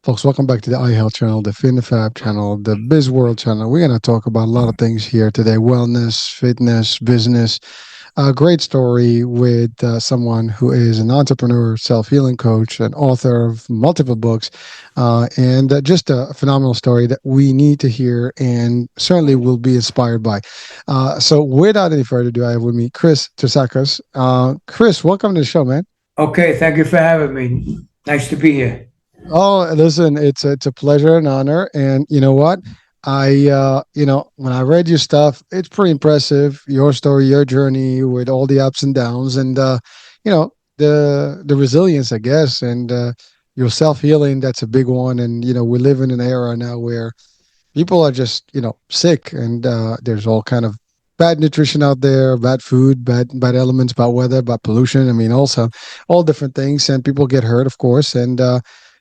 Folks, welcome back to the iHealth channel, the FinFab channel, the Biz World channel. We're going to talk about a lot of things here today: wellness, fitness, business. A great story with someone who is an entrepreneur, self-healing coach, and author of multiple books, and just a phenomenal story that we need to hear and certainly will be inspired by. So without any further ado, I have with me Chris Terzakos. Chris, welcome to the show, man. Okay, thank you for having me. Nice to be here. Oh, listen, it's a pleasure and honor. And you know what? When I read your stuff, it's pretty impressive. Your story, your journey with all the ups and downs, and the resilience, I guess, and your self healing. That's a big one. And we live in an era now where people are just sick, and there's all kind of bad nutrition out there, bad food, bad elements, bad weather, bad pollution. I mean, also all different things, and people get hurt, of course, and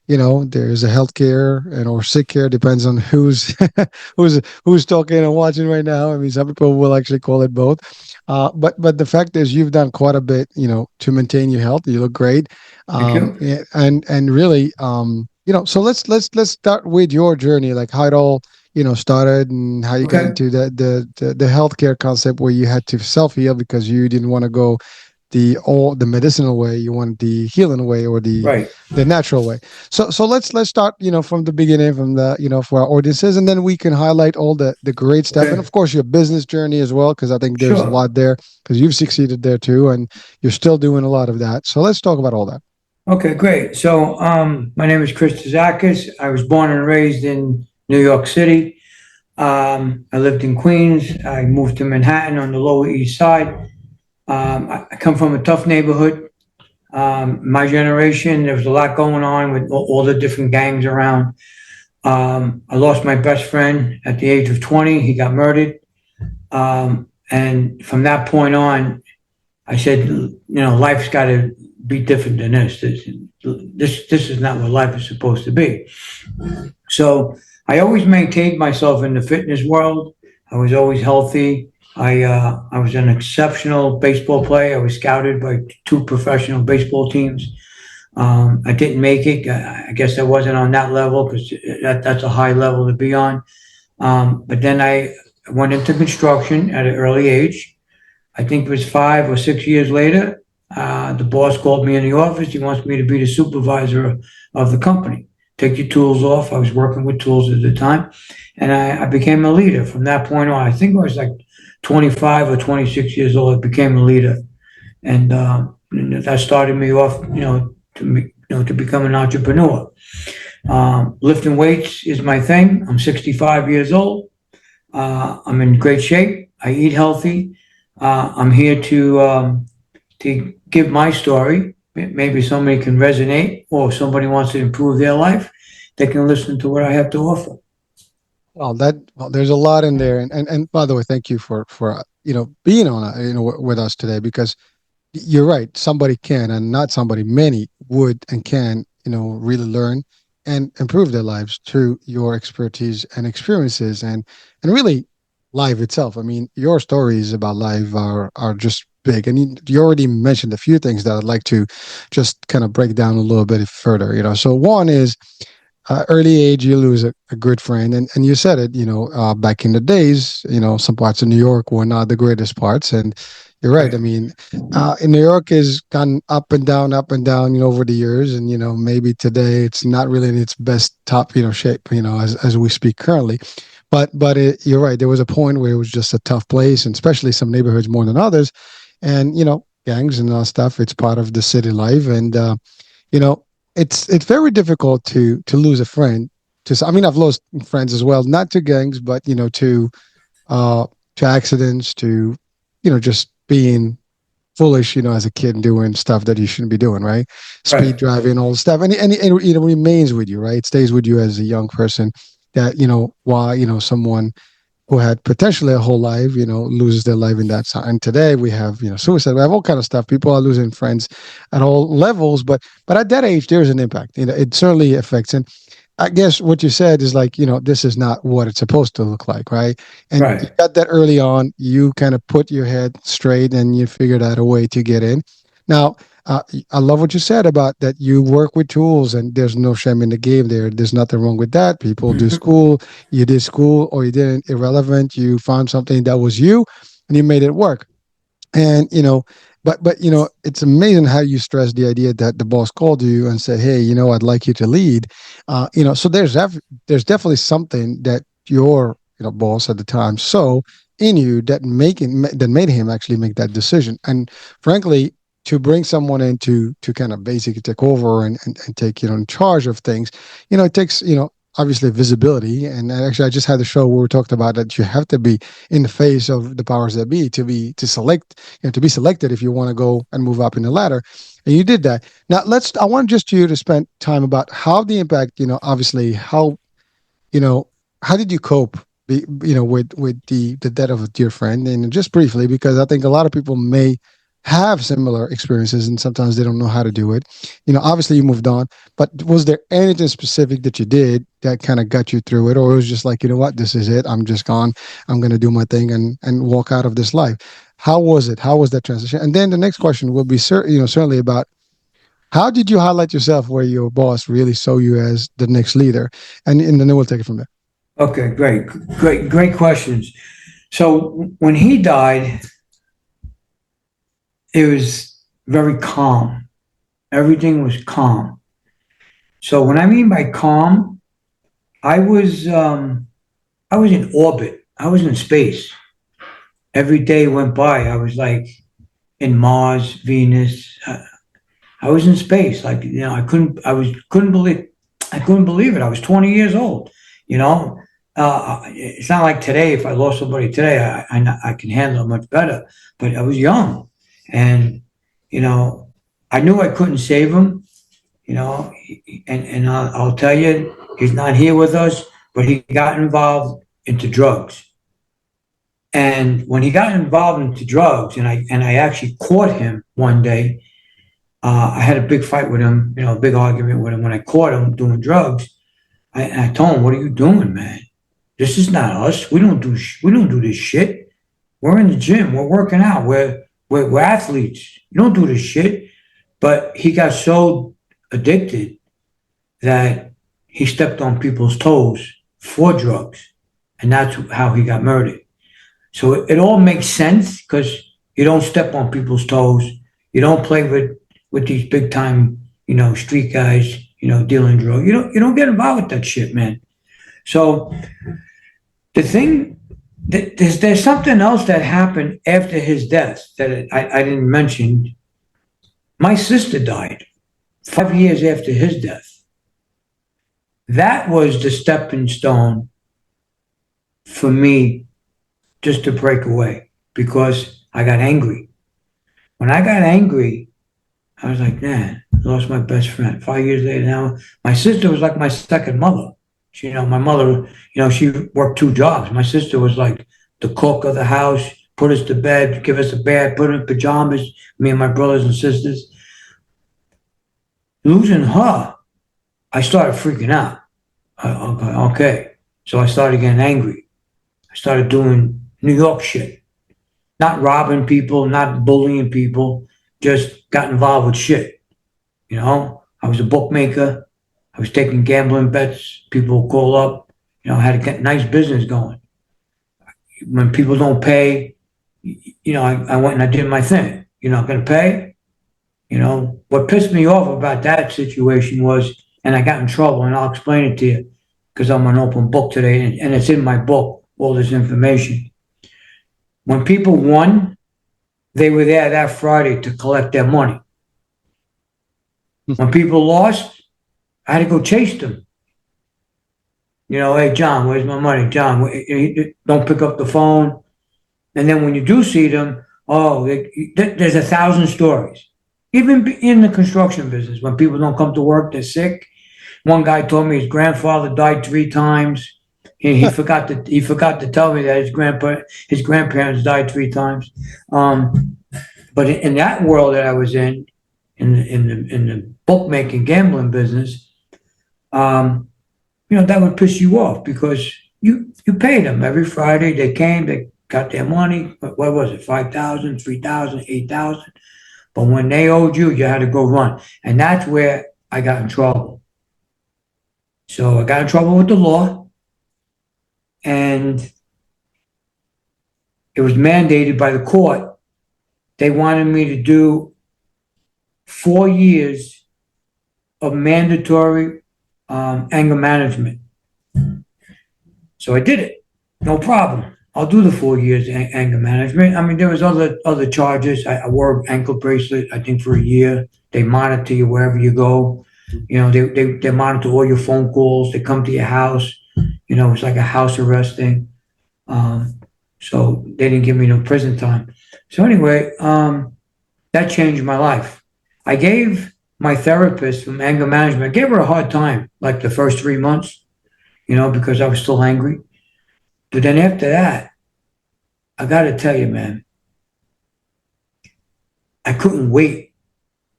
there's a healthcare and or sick care, depends on who's who's talking and watching right now. I mean, some people will actually call it both. But the fact is, you've done quite a bit, to maintain your health. You look great, Thank you. and really, So let's start with your journey, like how it all started and how you got Okay. into the healthcare concept where you had to self heal because you didn't want to go the medicinal way. You want the healing way or Right. the natural way. So let's start from the beginning, from the for our audiences, and then we can highlight all the great stuff, and Okay. of course your business journey as well, because I think there's a Sure. lot there, because you've succeeded there too, and you're still doing a lot of that. So let's talk about all that. Okay, great. So, my name is Chris Terzakos. I was born and raised in New York City. I lived in Queens. I moved to Manhattan on the Lower East Side. I come from a tough neighborhood. My generation, there was a lot going on with all the different gangs around. I lost my best friend at the age of 20. He got murdered. And from that point on, I said, life's got to be different than this. This is not what life is supposed to be. So I always maintained myself in the fitness world. I was always healthy. I was an exceptional baseball player. I was scouted by two professional baseball teams. I didn't make it. I guess I wasn't on that level because that's a high level to be on. But then I went into construction at an early age. I think it was 5 or 6 years later. The boss called me in the office. He wants me to be the supervisor of the company. Take your tools off. I was working with tools at the time, and I became a leader from that point on. I think I was like 25 or 26 years old. I became a leader, and that started me off, to become an entrepreneur. Lifting weights is my thing. I'm 65 years old. I'm in great shape. I eat healthy. I'm here to give my story. Maybe somebody can resonate, or if somebody wants to improve their life, they can listen to what I have to offer. Well, there's a lot in there, and by the way, thank you for being on with us today, because you're right. Somebody can, and not somebody, many would and can, really learn and improve their lives through your expertise and experiences, and really life itself. I mean, your stories about life are just big, and you already mentioned a few things that I'd like to just kind of break down a little bit further. So one is early age, you lose a good friend, and you said it. Back in the days, some parts of New York were not the greatest parts, and you're right. I Right. mean, in New York has gone up and down, over the years, and maybe today it's not really in its best top, shape, as we speak currently. But you're right. There was a point where it was just a tough place, and especially some neighborhoods more than others, and gangs and all stuff. It's part of the city life, and you know, it's very difficult to lose a friend. I mean, I've lost friends as well, not to gangs, but to accidents, to just being foolish, as a kid doing stuff that you shouldn't be doing, right? Speed Right. driving, all the stuff, and it remains with you, right? It stays with you as a young person. That why someone who had potentially a whole life, loses their life in that time. And today we have, suicide. We have all kind of stuff. People are losing friends at all levels, but at that age, there's an impact. It certainly affects. And I guess what you said is like, this is not what it's supposed to look like, right? And you Right. got that early on. You kind of put your head straight and you figured out a way to get in. Now, I love what you said about that you work with tools and there's no shame in the game there. There's nothing wrong with that. People do school, you did school or you didn't, irrelevant. You found something that was you and you made it work. And but it's amazing how you stress the idea that the boss called you and said, hey, I'd like you to lead. So there's definitely something that your boss at the time saw in you that made him actually make that decision. And frankly, to bring someone in to kind of basically take over and take in charge of things, it takes obviously visibility. And actually, I just had a show where we talked about that you have to be in the face of the powers that be to select, to be selected if you want to go and move up in the ladder. And you did that. Now I want just you to spend time about how the impact, obviously you know, how did you cope, with the death of a dear friend, and just briefly, because I think a lot of people may have similar experiences, and sometimes they don't know how to do it. Obviously you moved on, but was there anything specific that you did that kind of got you through it, or it was just like, what, this is it, I'm just gone, I'm going to do my thing and walk out of this life? How was it? How was that transition? And then the next question will be, certainly about how did you highlight yourself where your boss really saw you as the next leader, and then we'll take it from there. Okay, great questions. So when he died, it was very calm. Everything was calm. So when I mean by calm, I was I was in orbit. I was in space. Every day went by. I was like in Mars, Venus. I was in space. Like I couldn't believe it. I was 20 years old. You know, it's not like today. If I lost somebody today, I can handle it much better. But I was young, and you know, I knew I couldn't save him. And I'll tell you, he's not here with us, but he got involved into drugs. And when he got involved into drugs, and I actually caught him one day. I had a big fight with him, a big argument with him when I caught him doing drugs. I told him, "What are you doing, man? This is not us. We don't do this shit. We're in the gym. We're working out. We're athletes. You don't do this shit." But he got so addicted that he stepped on people's toes for drugs, and that's how he got murdered. So it all makes sense because you don't step on people's toes. You don't play with these big time, street guys, dealing drugs. You don't get involved with that shit, man. So the thing, there's something else that happened after his death that I didn't mention. My sister died 5 years after his death. That was the stepping stone for me just to break away because I got angry. When I got angry, I was like, man, I lost my best friend. 5 years later now, my sister was like my second mother. My mother, she worked two jobs. My sister was like the cook of the house, put us to bed, give us a bath, put in pajamas, me and my brothers and sisters. Losing her, I started freaking out. Okay. So I started getting angry. I started doing New York shit. Not robbing people, not bullying people, just got involved with shit. I was a bookmaker. I was taking gambling bets. People would call up. I had a nice business going. When people don't pay, I went and I did my thing. You're not going to pay? What pissed me off about that situation was, and I got in trouble, and I'll explain it to you because I'm an open book today, and it's in my book, all this information. When people won, they were there that Friday to collect their money. When people lost, I had to go chase them. Hey, John, where's my money? John, don't pick up the phone. And then when you do see them, there's 1,000 stories. Even in the construction business, when people don't come to work, they're sick. One guy told me his grandfather died 3 times. He forgot to tell me that his grandparents died 3 times. But in that world that I was in the bookmaking gambling business, that would piss you off because you paid them every Friday. They came, they got their money. What was it? 5,000, 3,000, 8,000. But when they owed you, you had to go run. And that's where I got in trouble. So I got in trouble with the law, and it was mandated by the court. They wanted me to do 4 years of mandatory anger management. So I did it. No problem. I'll do the 4 years anger management. I mean, there was other charges. I wore an ankle bracelet, I think, for a year. They monitor you wherever you go. You know, they monitor all your phone calls. They come to your house. You know, it's like a house arrest thing. So they didn't give me no prison time. So anyway, that changed my life. I gave my therapist from anger management, I gave her a hard time, like the first 3 months, you know, because I was still angry. But then after that, I got to tell you, man, I couldn't wait.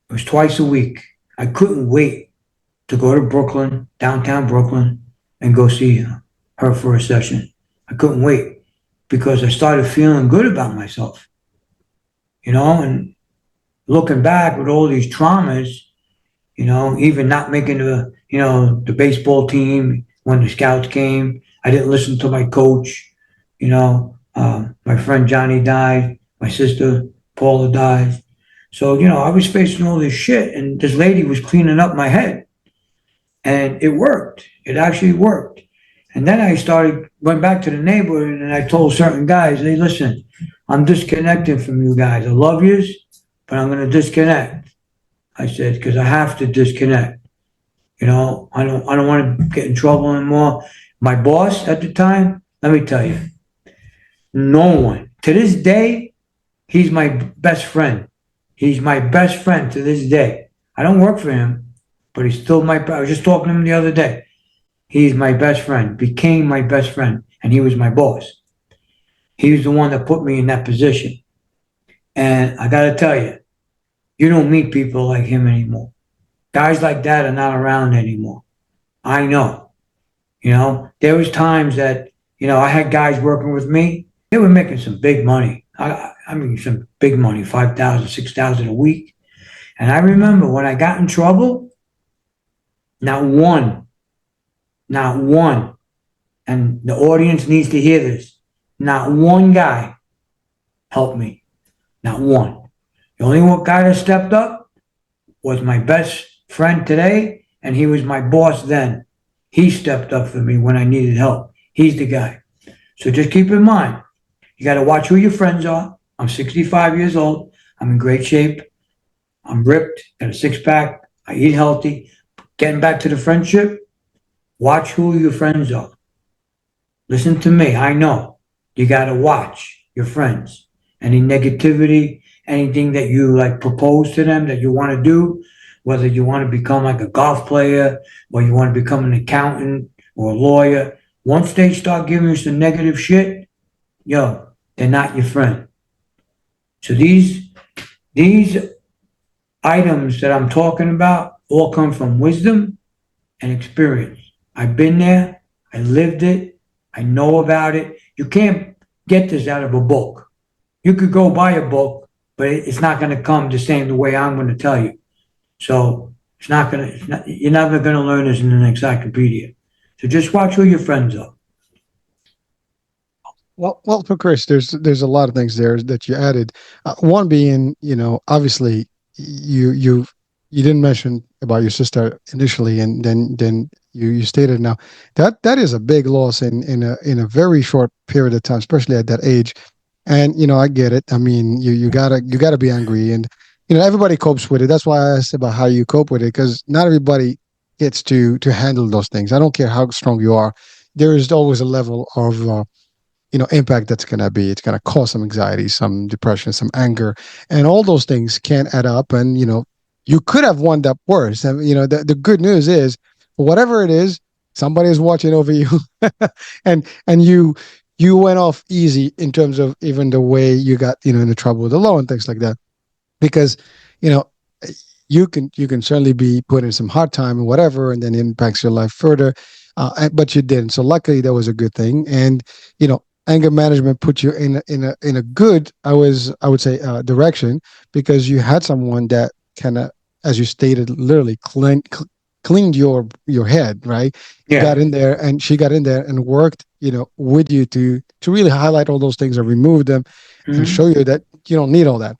It was twice a week. I couldn't wait to go to Brooklyn, downtown Brooklyn, and go see her for a session. I couldn't wait because I started feeling good about myself, you know, and looking back with all these traumas, you know, even not making the baseball team when the scouts came. I didn't listen to my coach, you know. My friend Johnny died. My sister Paula died. So, you know, I was facing all this shit, and this lady was cleaning up my head. And it worked. It actually worked. And then went back to the neighborhood, and I told certain guys, hey, listen, I'm disconnected from you guys. I love yous, but I'm going to disconnect. I said, because I have to disconnect. You know, I don't want to get in trouble anymore. My boss at the time, let me tell you, no one, to this day, he's my best friend. He's my best friend to this day. I don't work for him, but he's still I was just talking to him the other day. He's my best friend, became my best friend, and he was my boss. He was the one that put me in that position. And I got to tell you, you don't meet people like him anymore. Guys like that are not around anymore. I know. You know, there was times that, you know, I had guys working with me. They were making some big money. I mean, some big money, 5,000, 6,000 a week. And I remember when I got in trouble, not one, and the audience needs to hear this, not one guy helped me. Not one. The only one guy that stepped up was my best friend today, and he was my boss then. He stepped up for me when I needed help. He's the guy. So just keep in mind, you got to watch who your friends are. I'm 65 years old. I'm in great shape. I'm ripped, got a six-pack. I eat healthy. Getting back to the friendship, watch who your friends are. Listen to me. I know. You got to watch your friends. Any negativity, anything that you like propose to them that you want to do, whether you want to become like a golf player or you want to become an accountant or a lawyer, once they start giving you some negative shit, yo, they're not your friend. So these items that I'm talking about all come from wisdom and experience. I've been there. I lived it. I know about it. You can't get this out of a book. You could go buy a book, but it's not going to come the way I'm going to tell you. So you're never going to learn this in an encyclopedia. So just watch who your friends are. Well, for Chris, there's a lot of things there that you added. One being, you know, obviously you didn't mention about your sister initially, and then you stated now that is a big loss in a very short period of time, especially at that age. And you know, I get it. I mean, you gotta be angry, and you know, everybody copes with it. That's why I asked about how you cope with it, because not everybody gets to handle those things. I don't care how strong you are. There is always a level of impact that's going to be. It's going to cause some anxiety, some depression, some anger, and all those things can add up. And you could have wound up worse. And the good news is, whatever it is, somebody is watching over you, and you went off easy in terms of even the way you got into trouble with the law and things like that, because you know you can certainly be put in some hard time and whatever, and then it impacts your life further. But you didn't. So luckily, that was a good thing. And anger management put you in a good, I would say, direction, because you had someone that kind of, as you stated, literally cleaned your head, right? He got Yeah. in there, and she got in there and worked, with you to really highlight all those things and remove them, and show Hmm. you that you don't need all that.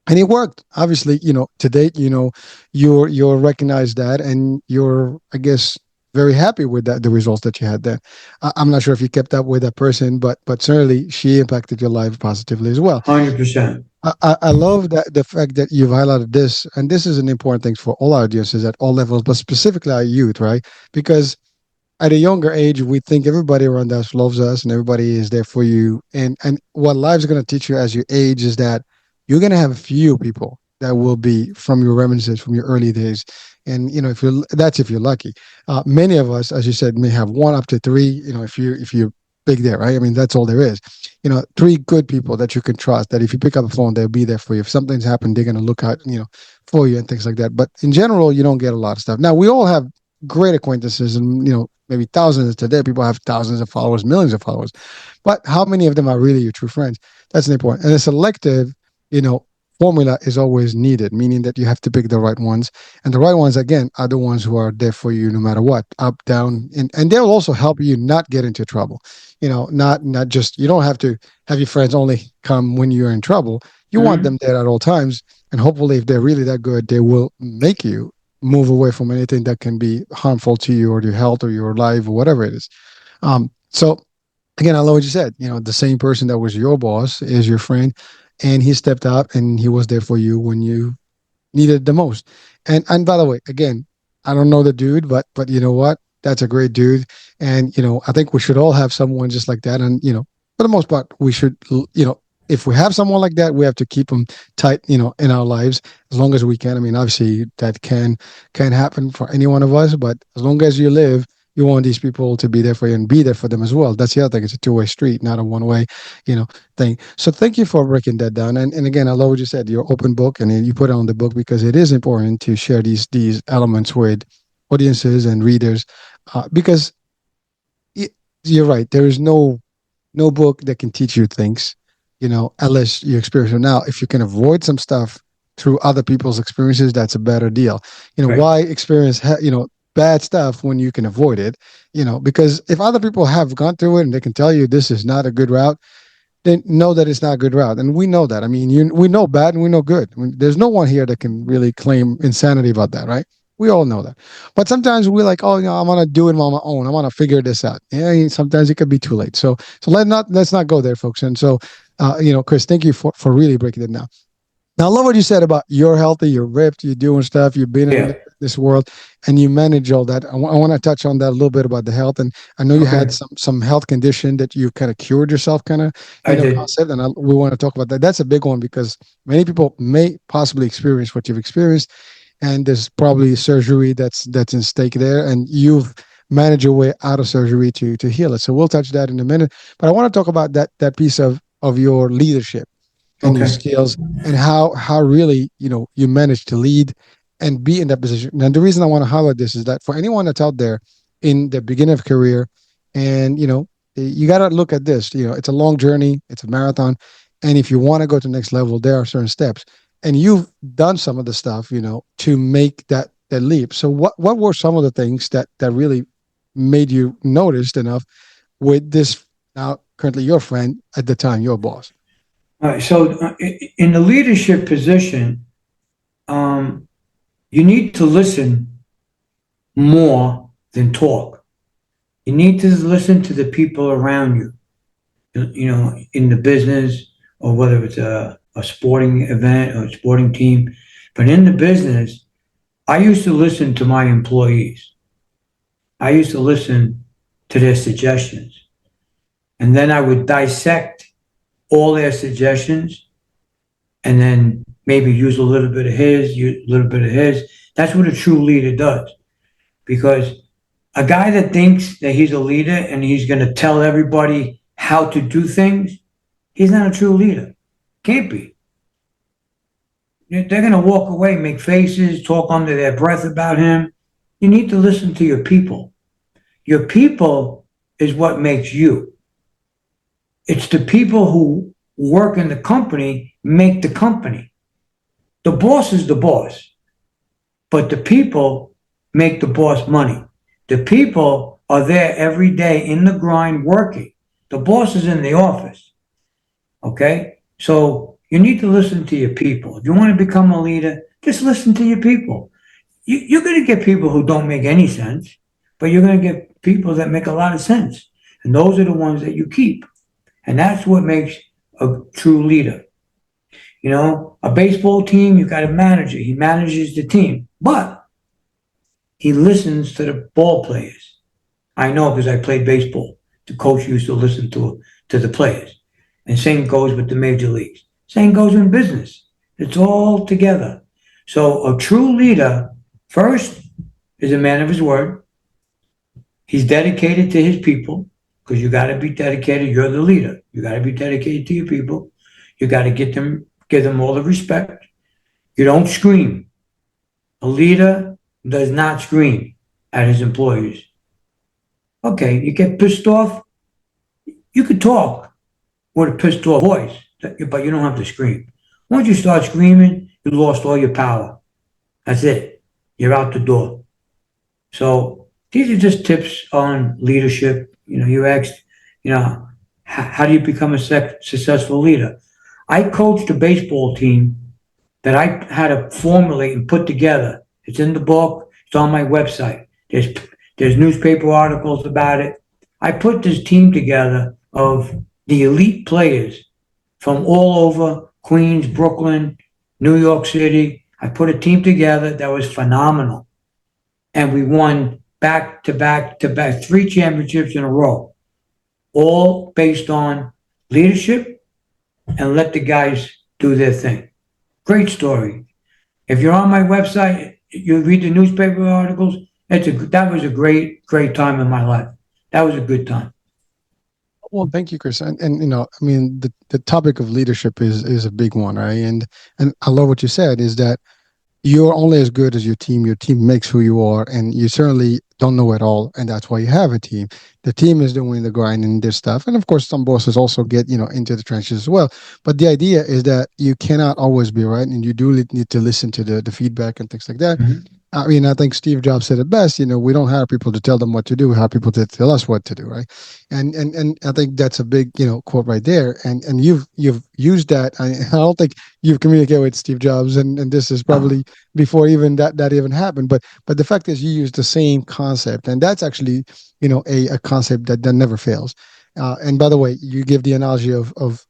And it worked, obviously. To date, you're recognized that, and you're, I guess, very happy with that, the results that you had there. I'm not sure if you kept up with that person, but certainly she impacted your life positively as well. 100%. I love that, the fact that you've highlighted this, and this is an important thing for all our audiences at all levels, but specifically our youth, right? Because at a younger age, we think everybody around us loves us and everybody is there for you. And what life's going to teach you as you age is that you're going to have a few people that will be from your reminiscences from your early days. And if you're lucky. Many of us, as you said, may have one up to three. If you're big there, right? I mean, that's all there is. Three good people that you can trust. That if you pick up the phone, they'll be there for you. If something's happened, they're going to look out, for you and things like that. But in general, you don't get a lot of stuff. Now we all have great acquaintances, and maybe thousands today. People have thousands of followers, millions of followers, but how many of them are really your true friends? That's an important. And a selective, you know, formula is always needed, meaning that you have to pick the right ones. And the right ones, again, are the ones who are there for you no matter what, up, down, and they'll also help you not get into trouble. Not just, you don't have to have your friends only come when you're in trouble. You want them Hmm. there at all times, and hopefully, if they're really that good, they will make you move away from anything that can be harmful to you or your health or your life or whatever it is. So again, I love what you said. The same person that was your boss is your friend, and he stepped up and he was there for you when you needed the most. And by the way, again, I don't know the dude, but you know what? That's a great dude. And I think we should all have someone just like that. And for the most part, we should, if we have someone like that, we have to keep them tight, in our lives as long as we can. I mean, obviously that can happen for any one of us, but as long as you live, you want these people to be there for you and be there for them as well. That's the other thing. It's a two-way street, not a one-way, thing. So thank you for breaking that down. And again, I love what you said. Your open book, and you put it on the book because it is important to share these elements with audiences and readers, because it, you're right. There is no book that can teach you things, unless you experience it. Now, if you can avoid some stuff through other people's experiences, that's a better deal. Right. Why experience, bad stuff when you can avoid it? Because if other people have gone through it and they can tell you this is not a good route, then know that it's not a good route. And we know that. I mean, we know bad and we know good. I mean, there's no one here that can really claim insanity about that, right? We all know that. But sometimes we're like, oh, I'm gonna do it on my own. I want to figure this out. Yeah, sometimes it could be too late. So let's not go there, folks. And so, Chris, thank you for really breaking it down. Now, I love what you said about you're healthy, you're ripped, you're doing stuff, you've been in Yeah. this world, and you manage all that. I want to touch on that a little bit about the health. And I know you had Okay. some health condition that you kind of cured yourself, kind of, I did. concept. And we want to talk about that. That's a big one because many people may possibly experience what you've experienced, and there's probably surgery that's in stake there, and you've managed your way out of surgery to heal it. So we'll touch that in a minute. But I want to talk about that piece of your leadership and your Okay. skills, and how really you manage to lead and be in that position. And the reason I want to highlight this is that for anyone that's out there in the beginning of career, and you got to look at this. It's a long journey, it's a marathon, and if you want to go to the next level, there are certain steps, and you've done some of the stuff to make that leap. So what were some of the things that really made you noticed enough with this, now currently your friend, at the time your boss? All right. So, in the leadership position, you need to listen more than talk. You need to listen to the people around you, in the business, or whether it's a sporting event or a sporting team. But in the business, I used to listen to my employees. I used to listen to their suggestions. And then I would dissect all their suggestions and then maybe use a little bit of his, use a little bit of his. That's what a true leader does. Because a guy that thinks that he's a leader and he's going to tell everybody how to do things, he's not a true leader. Can't be. They're going to walk away, make faces, talk under their breath about him. You need to listen to your people. Your people is what makes you. It's the people who work in the company make the company. The boss is the boss, but the people make the boss money. The people are there every day in the grind working. The boss is in the office. Okay? So you need to listen to your people. If you want to become a leader, just listen to your people. You're going to get people who don't make any sense, but you're going to get people that make a lot of sense. And those are the ones that you keep. And that's what makes a true leader. You know, a baseball team, you got a manager. He manages the team, but he listens to the ball players. I know because I played baseball. The coach used to listen to the players. And same goes with the major leagues. Same goes in business. It's all together. So a true leader, first, is a man of his word. He's dedicated to his people because you got to be dedicated. You're the leader. You got to be dedicated to your people. You got to give them all the respect. You don't scream. A leader does not scream at his employees. Okay, you get pissed off. You could talk with a pissed off voice, but you don't have to scream. Once you start screaming, you lost all your power. That's it. You're out the door. So these are just tips on leadership. You know, you asked, you know, how do you become a successful leader? I coached a baseball team that I had to formulate and put together. It's in the book. It's on my website. There's newspaper articles about it. I put this team together of the elite players from all over Queens, Brooklyn, New York City. I put a team together that was phenomenal. And we won back to back to back 3 championships in a row, all based on leadership and let the guys do their thing. Great story. If you're on my website, you read the newspaper articles. That was a great time in my life. That was a good time. Well, thank you, Chris. And you know, I mean, the topic of leadership is a big one, right? And I love what you said is that you're only as good as your team. Your team makes who you are, and you certainly don't know it all, and that's why you have a team. The team is doing the grind and this stuff, and of course, some bosses also get into the trenches as well. But the idea is that you cannot always be right, and you do need to listen to the feedback and things like that. Mhm. I mean, I think Steve Jobs said it best. We don't hire people to tell them what to do. We hire people to tell us what to do, right? And I think that's a big quote right there. And you've used that. I don't think you've communicated with Steve Jobs, and this is Oh, probably before even that even happened. But the fact is, you use the same concept, and that's actually a concept that never fails. And by the way, you give the analogy of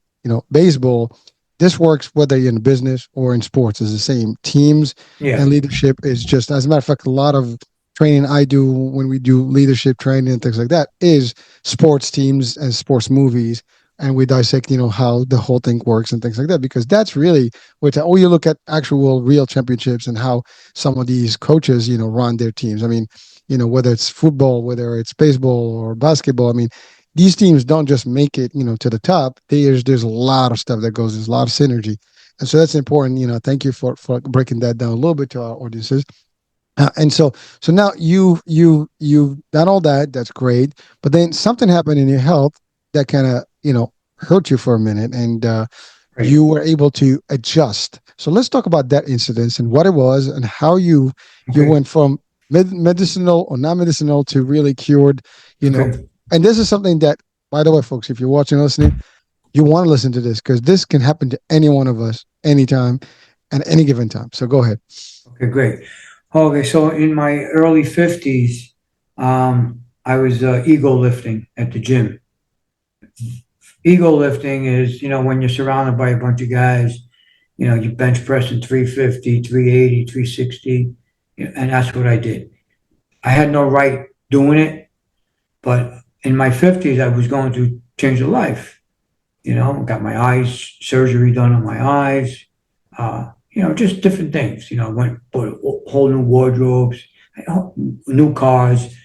baseball. This works whether you're in business or in sports. Is the same. Teams yeah. and leadership is just, as a matter of fact, a lot of training I do when we do leadership training and things like that is sports teams and sports movies. And we dissect, how the whole thing works and things like that, because that's really what, or you look at actual real championships and how some of these coaches, run their teams. I mean, whether it's football, whether it's baseball or basketball, I mean, these teams don't just make it, to the top. There's a lot of stuff that goes, there's a lot of synergy. And so that's important. Thank you for breaking that down a little bit to our audiences. And so now you've done all that. That's great. But then something happened in your health that kind of hurt you for a minute, and Right. you were able to adjust. So let's talk about that incident and what it was and how you Okay. went from medicinal or non-medicinal to really cured. You know, Okay. and this is something that, by the way, folks, if you're watching or listening, you want to listen to this because this can happen to any one of us anytime and any given time. So go ahead. Okay. Great. Okay. So in my early 50s, I was ego lifting at the gym. Ego lifting is, when you're surrounded by a bunch of guys, you bench pressing 350, 380, 360, and that's what I did. I had no right doing it, but in my 50s, I was going to change of life. Got my eyes surgery done on my eyes, just different things. Went bought whole new wardrobes, new cars.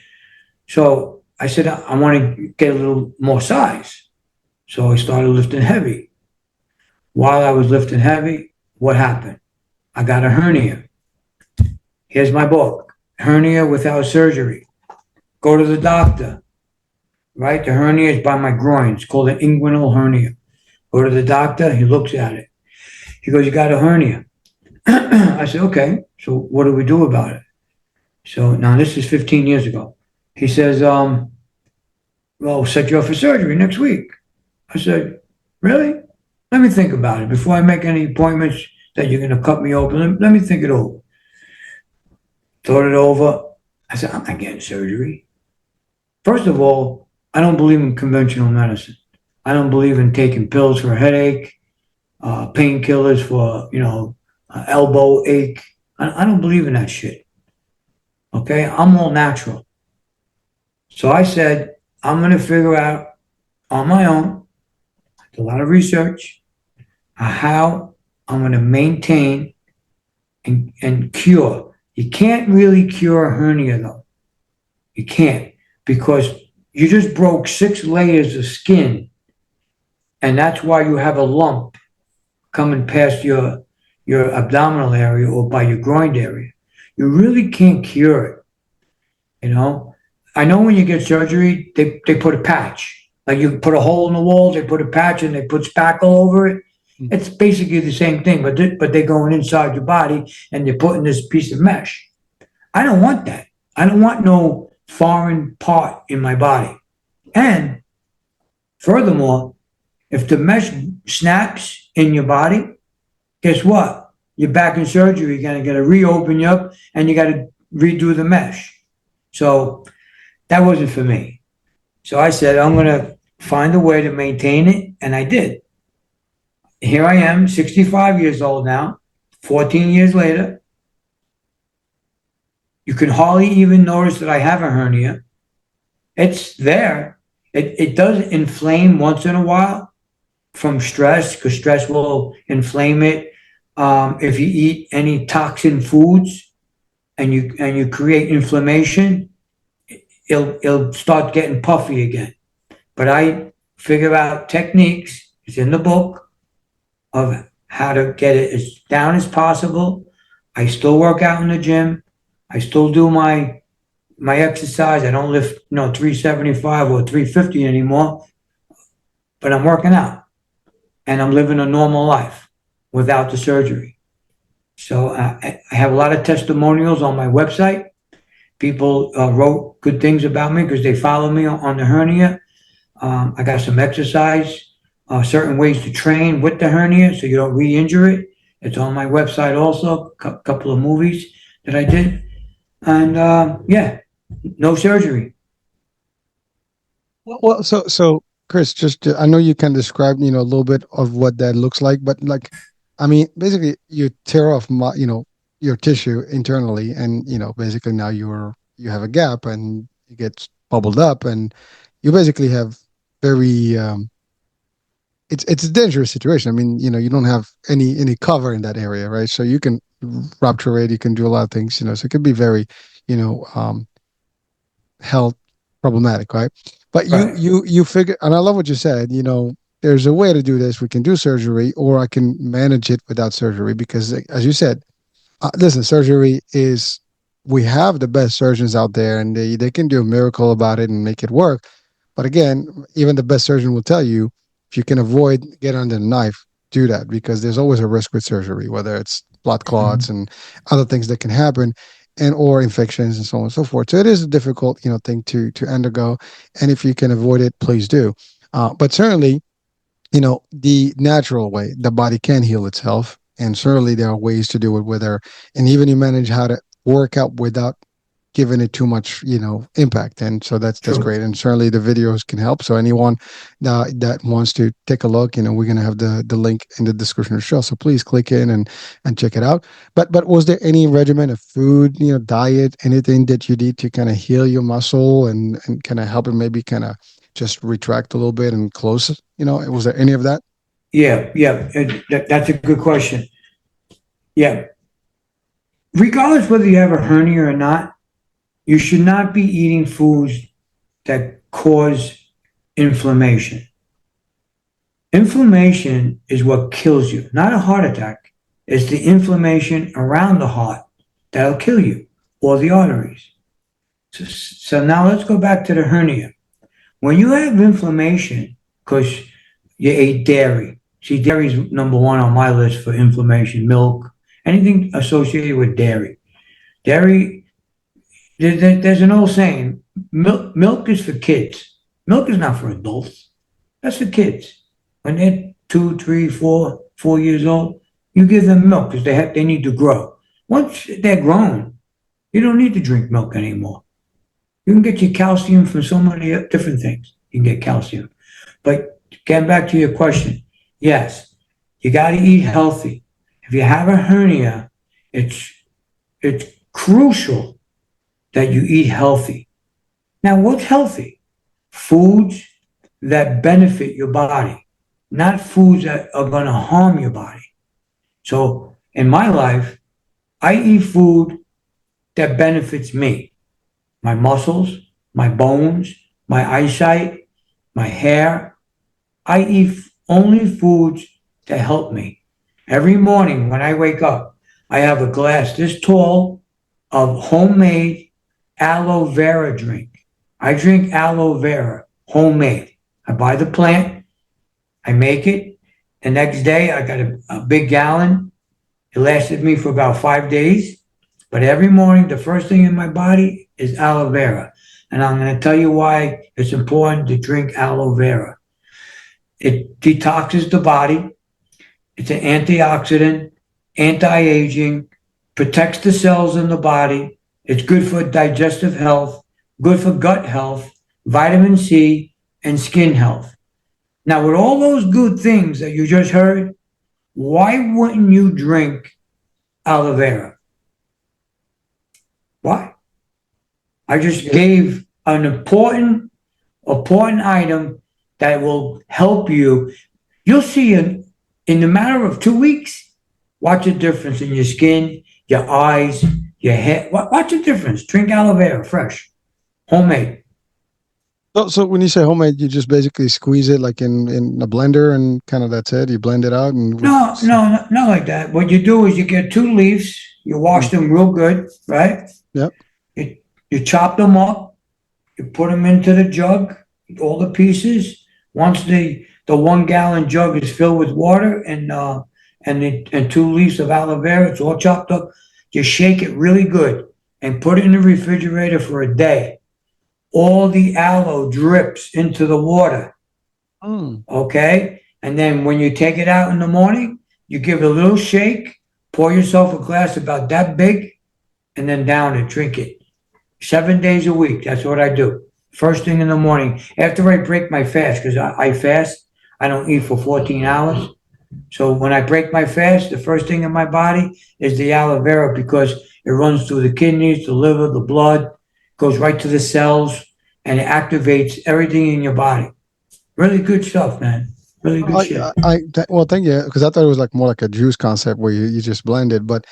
So I said, I want to get a little more size. So I started lifting heavy. While I was lifting heavy, what happened? I got a hernia. Here's my book, Hernia Without Surgery. Go to the doctor. right? The hernia is by my groin. It's called an inguinal hernia. Go to the doctor, he looks at it. He goes, "You got a hernia." I said, "Okay, so what do we do about it?" So now this is 15 years ago. He says, "Well, we'll set you up for surgery next week." I said, "Really? Let me think about it before I make any appointments that you're going to cut me open. Let me think it over." Thought it over. I said, "I'm not getting surgery." First of all, I don't believe in conventional medicine. I don't believe in taking pills for a headache, painkillers for, elbow ache. I don't believe in that shit. Okay. I'm all natural. So I said, I'm going to figure out on my own, a lot of research, how I'm going to maintain and cure. You can't really cure a hernia though. You can't, because you just broke 6 layers of skin, and that's why you have a lump coming past your abdominal area or by your groin area. You really can't cure it. You know, I know when you get surgery, they put a patch. Like you put a hole in the wall, they put a patch and they put spackle over it. It's basically the same thing, but they're going inside your body and they're putting this piece of mesh. I don't want that. I don't want no foreign part in my body. And furthermore, if the mesh snaps in your body, guess what? You're back in surgery. You're gonna get to reopen you up and you got to redo the mesh. So that wasn't for me. So I said, I'm going to find a way to maintain it. And I did. Here I am, 65 years old now, 14 years later. You can hardly even notice that I have a hernia. It's there. It does inflame once in a while from stress, because stress will inflame it. If you eat any toxin foods and you create inflammation, it'll start getting puffy again. But I figure out techniques, it's in the book, of how to get it as down as possible. I still work out in the gym. I still do my exercise. I don't lift 375 or 350 anymore, but I'm working out and I'm living a normal life without the surgery. So I have a lot of testimonials on my website. People wrote good things about me because they follow me on the hernia. I got some exercise, certain ways to train with the hernia so you don't re-injure it. It's on my website also, a couple of movies that I did. And yeah, no surgery. Well, so Chris, I know you can describe, a little bit of what that looks like, but like, I mean, basically, you tear off your tissue internally, and basically now you have a gap, and it gets bubbled up, and you basically have very it's a dangerous situation. I mean, you don't have any cover in that area, right? So you can rupture it, you can do a lot of things, so it could be very, you know, um, health problematic, right? But you Right. you you figure, and I love what you said. There's a way to do this. We can do surgery, or I can manage it without surgery. Because, as you said, listen, surgery is. We have the best surgeons out there, and they can do a miracle about it and make it work. But again, even the best surgeon will tell you, if you can avoid getting under the knife, do that, because there's always a risk with surgery, whether it's blood clots Mhm. and other things that can happen, and or infections and so on and so forth. So it is a difficult, thing to undergo, and if you can avoid it, please do. But certainly, the natural way the body can heal itself, and certainly there are ways to do it, whether, and even you manage how to work out without giving it too much, impact. And so that's True. great, and certainly the videos can help. So anyone that wants to take a look, we're going to have the link in the description of the show, so please click in and check it out. But was there any regimen of food, diet, anything that you did to kind of heal your muscle and kind of help it, maybe kind of just retract a little bit and close it? Was there any of that? Yeah, yeah, that's a good question. Yeah, regardless whether you have a hernia or not, you should not be eating foods that cause inflammation. Inflammation is what kills you, not a heart attack. It's the inflammation around the heart that'll kill you, or the arteries. So now let's go back to the hernia. When you have inflammation, because you ate dairy, see, dairy is number one on my list for inflammation, milk, anything associated with dairy. Dairy, there's an old saying, milk is for kids. Milk is not for adults. That's for kids. When they're 2, 3, 4 years old, you give them milk because they need to grow. Once they're grown, you don't need to drink milk anymore. You can get your calcium from so many different things. You can get calcium. But getting back to your question, yes, you got to eat healthy. If you have a hernia, it's it's crucial that you eat healthy. Now, what's healthy? Foods that benefit your body, not foods that are going to harm your body. So, in my life, I eat food that benefits me, my muscles, my bones, my eyesight, my hair. I eat only foods that help me. Every morning when I wake up, I have a glass this tall of homemade aloe vera drink. I drink aloe vera homemade. I buy the plant, I make it. The next day, I got a big gallon. It lasted me for about 5 days. But every morning, the first thing in my body is aloe vera. And I'm going to tell you why it's important to drink aloe vera. It detoxes the body. It's an antioxidant, anti-aging, protects the cells in the body. It's good for digestive health, good for gut health, vitamin C, and skin health. Now, with all those good things that you just heard, why wouldn't you drink aloe vera? Why? I just gave an important item that will help you. You'll see in the matter of 2 weeks, watch a difference in your skin, your eyes, your hair. Watch a difference. Drink aloe vera fresh, homemade. So when you say homemade, you just basically squeeze it like in a blender and kind of that's it. You blend it out and No, no, no, not like that. What you do is you get 2 leaves, you wash them real good, right? Yep. You chop them up, you put them into the jug, all the pieces. Once the 1 gallon jug is filled with water and 2 leaves of aloe vera, it's all chopped up. You shake it really good and put it in the refrigerator for a day. All the aloe drips into the water. Mm. Okay? And then when you take it out in the morning, you give it a little shake, pour yourself a glass about that big, and then down it, drink it. 7 days a week. That's what I do. First thing in the morning, after I break my fast, because I fast, I don't eat for 14 hours. So when I break my fast, the first thing in my body is the aloe vera because it runs through the kidneys, the liver, the blood, goes right to the cells, and it activates everything in your body. Really good stuff, man. Really good shit. Well, thank you, because I thought it was like more like a juice concept where you just blend it, but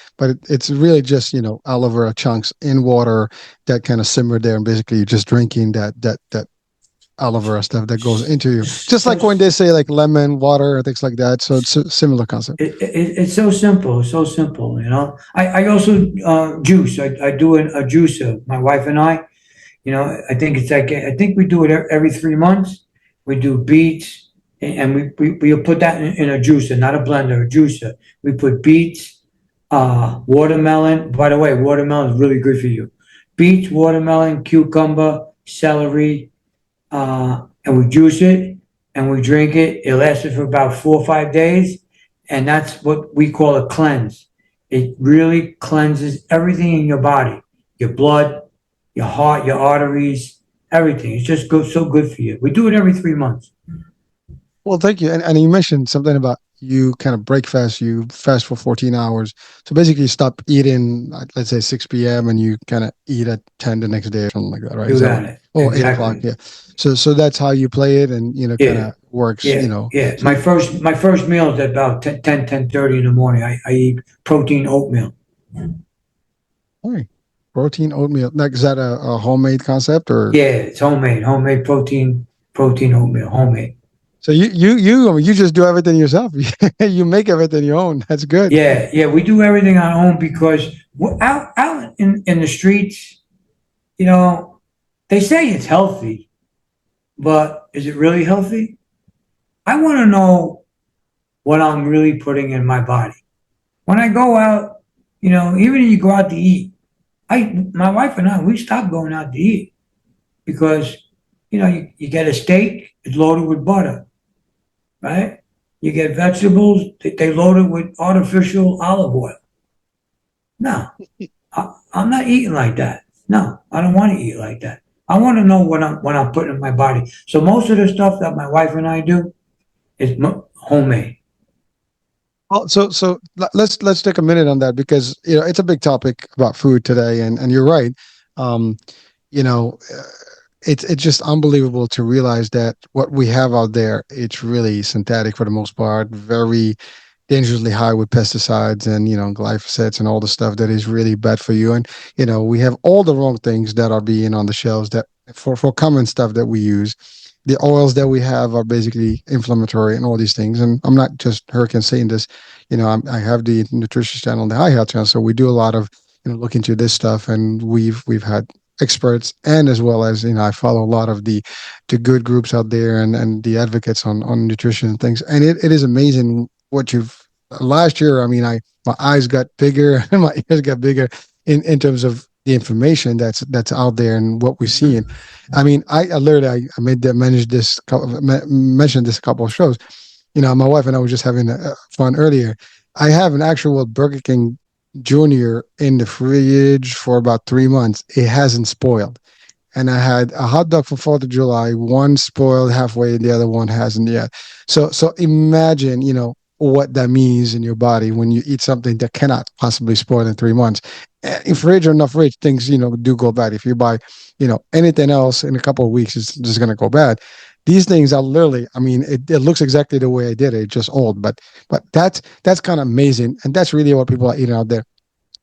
it's really just aloe vera chunks in water that kind of simmer there, and basically you're just drinking that aloe vera stuff that goes into you, just like when they say like lemon water or things like that. So it's a similar concept. It's so simple. It's so simple, I also juice. I do a juicer. My wife and I, I think it's like I think we do it every 3 months. We do beets, and we put that in a juicer, not a blender, a juicer. We put beets, watermelon. By the way, watermelon is really good for you. Beets, watermelon, cucumber, celery, and we juice it and we drink it. It lasted for about 4 or 5 days, and that's what we call a cleanse. It really cleanses everything in your body, your blood, your heart, your arteries, everything. It just goes so good for you. We do it every 3 months. Well, thank you. And you mentioned something about you kind of break fast, you fast for 14 hours. So basically you stop eating, let's say 6 p.m. and you kind of eat at 10 the next day or something like that, right? You Is that got right? it. Oh, Exactly. 8 o'clock. Yeah. So that's how you play it and, kind Yeah. of works, Yeah. So My first meal is at about 10:30 in the morning. I eat protein oatmeal. hey, protein oatmeal. Like, is that a homemade concept or? Yeah, it's homemade protein oatmeal, homemade. So you just do everything yourself. You make everything your own. That's good. Yeah, we do everything on our own because we're out in the streets, they say it's healthy, but is it really healthy? I want to know what I'm really putting in my body. When I go out, even if you go out to eat, my wife and I, we stopped going out to eat because, you get a steak, it's loaded with butter, right? You get vegetables, they load it with artificial olive oil. No, I'm not eating like that. No, I don't want to eat like that. I want to know what I'm putting in my body. So most of the stuff that my wife and I do is homemade. Oh, let's take a minute on that because it's a big topic about food today, and you're right. Um, you know, uh, it's just unbelievable to realize that what we have out there, it's really synthetic for the most part, very dangerously high with pesticides and glyphosates and all the stuff that is really bad for you. And we have all the wrong things that are being on the shelves that for common stuff that we use. The oils that we have are basically inflammatory and all these things. And I'm not just hurricane saying this. I have the nutrition channel, the high health channel, so we do a lot of look into this stuff, and we've had experts, and as well as I follow a lot of the good groups out there, and the advocates on nutrition and things. And it is amazing what you've last year. I mean, I my eyes got bigger and my ears got bigger in terms of the information that's out there and what we're Mm-hmm. seeing. I mean, I literally I made that managed this mentioned this a couple of shows. My wife and I were just having fun earlier. I have an actual Burger King Junior in the fridge for about 3 months. It hasn't spoiled. And I had a hot dog for 4th of July. One spoiled halfway, the other one hasn't yet. So imagine, what that means in your body when you eat something that cannot possibly spoil in 3 months. In fridge or not fridge, things, do go bad. If you buy, anything else in a couple of weeks, it's just gonna go bad. These things are literally, I mean, it looks exactly the way I did it, just old, but that's kind of amazing. And that's really what people are eating out there.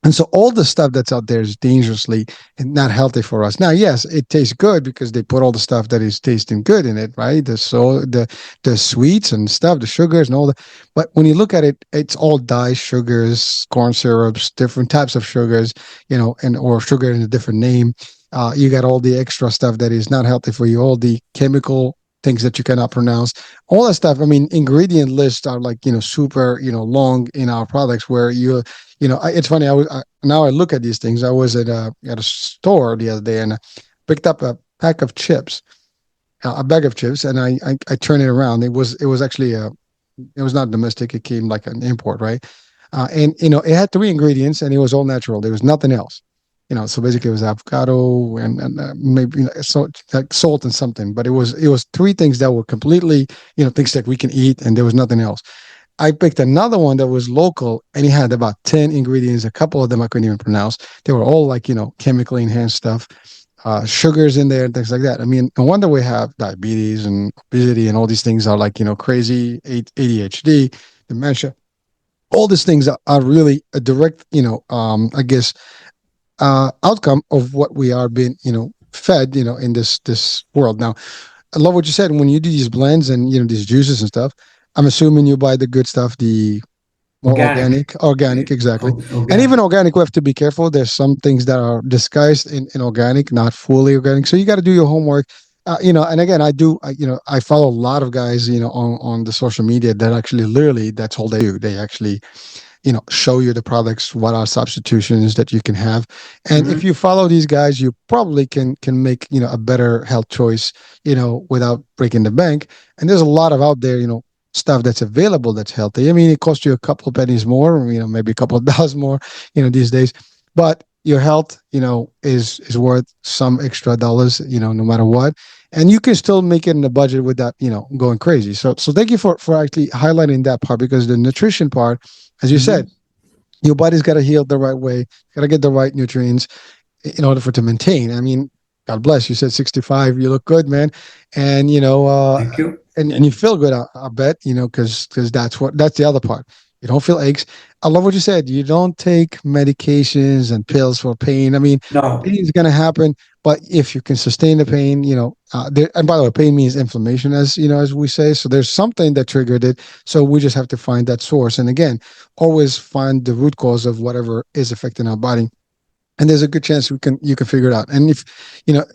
And so all the stuff that's out there is dangerously and not healthy for us. Now, yes, it tastes good because they put all the stuff that is tasting good in it, right? The sweets and stuff, the sugars and all that. But when you look at it, it's all dyes, sugars, corn syrups, different types of sugars, and or sugar in a different name. You got all the extra stuff that is not healthy for you, all the chemical things that you cannot pronounce, all that stuff. I mean, ingredient lists are like super long in our products where it's funny. Now I look at these things. I was at a store the other day and I picked up a pack of chips, a bag of chips, and I turned it around. It was actually it was not domestic. It came like an import, right? And it had three ingredients, and it was all natural. There was nothing else. So basically it was avocado and maybe like salt and something. But it was three things that were completely things that we can eat, and there was nothing else. I picked another one that was local and it had about 10 ingredients. A couple of them I couldn't even pronounce. They were all like, chemically enhanced stuff, sugars in there and things like that. I mean, no wonder we have diabetes and obesity and all these things are like, crazy ADHD, dementia. All these things are really a direct, I guess, outcome of what we are being, fed, in this world. Now, I love what you said. When you do these blends and these juices and stuff, I'm assuming you buy the good stuff, the more Organic. organic, exactly. And Organic. even organic, we have to be careful. There's some things that are disguised in organic, not fully organic. So you got to do your homework. And again, I follow a lot of guys, on the social media that actually literally that's all they do. They actually show you the products, what are substitutions that you can have. And if Mm-hmm. you follow these guys, you probably can make a better health choice without breaking the bank. And there's a lot of out there stuff that's available that's healthy. I mean, it costs you a couple of pennies more, maybe a couple of dollars more these days, but your health is worth some extra dollars, no matter what. And you can still make it in the budget without going crazy. So thank you for actually highlighting that part, because the nutrition part, as you Mm-hmm. said, your body's got to heal the right way, got to get the right nutrients in order for it to maintain. I mean, God bless you. Said 65, you look good, man, and Thank you. and you feel good. I bet because that's the other part. You don't feel aches. I love what you said. You don't take medications and pills for pain. I mean, pain No. is going to happen, but if you can sustain the pain, and by the way, pain means inflammation, as we say. So there's something that triggered it. So we just have to find that source. And again, always find the root cause of whatever is affecting our body. and there's a good chance you can figure it out. And if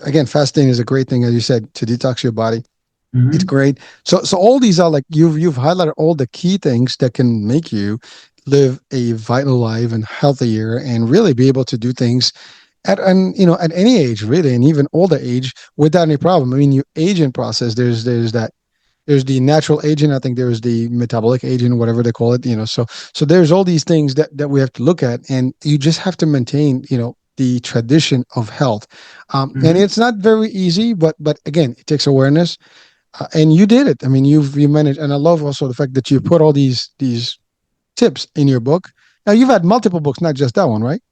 again, fasting is a great thing, as you said, to detox your body. It's Hmm. great. So all these are like you've highlighted all the key things that can make you live a vital life and healthier and really be able to do things at at any age really, and even older age without any problem. I mean, you aging process. There's the natural aging. I think there's the metabolic aging, whatever they call it. So there's all these things that we have to look at, and you just have to maintain the tradition of health. And Hmm. it's not very easy, but again, it takes awareness. And you did it. I mean, you managed, and I love also the fact that you put all these tips in your book. Now you've had multiple books, not just that one, right?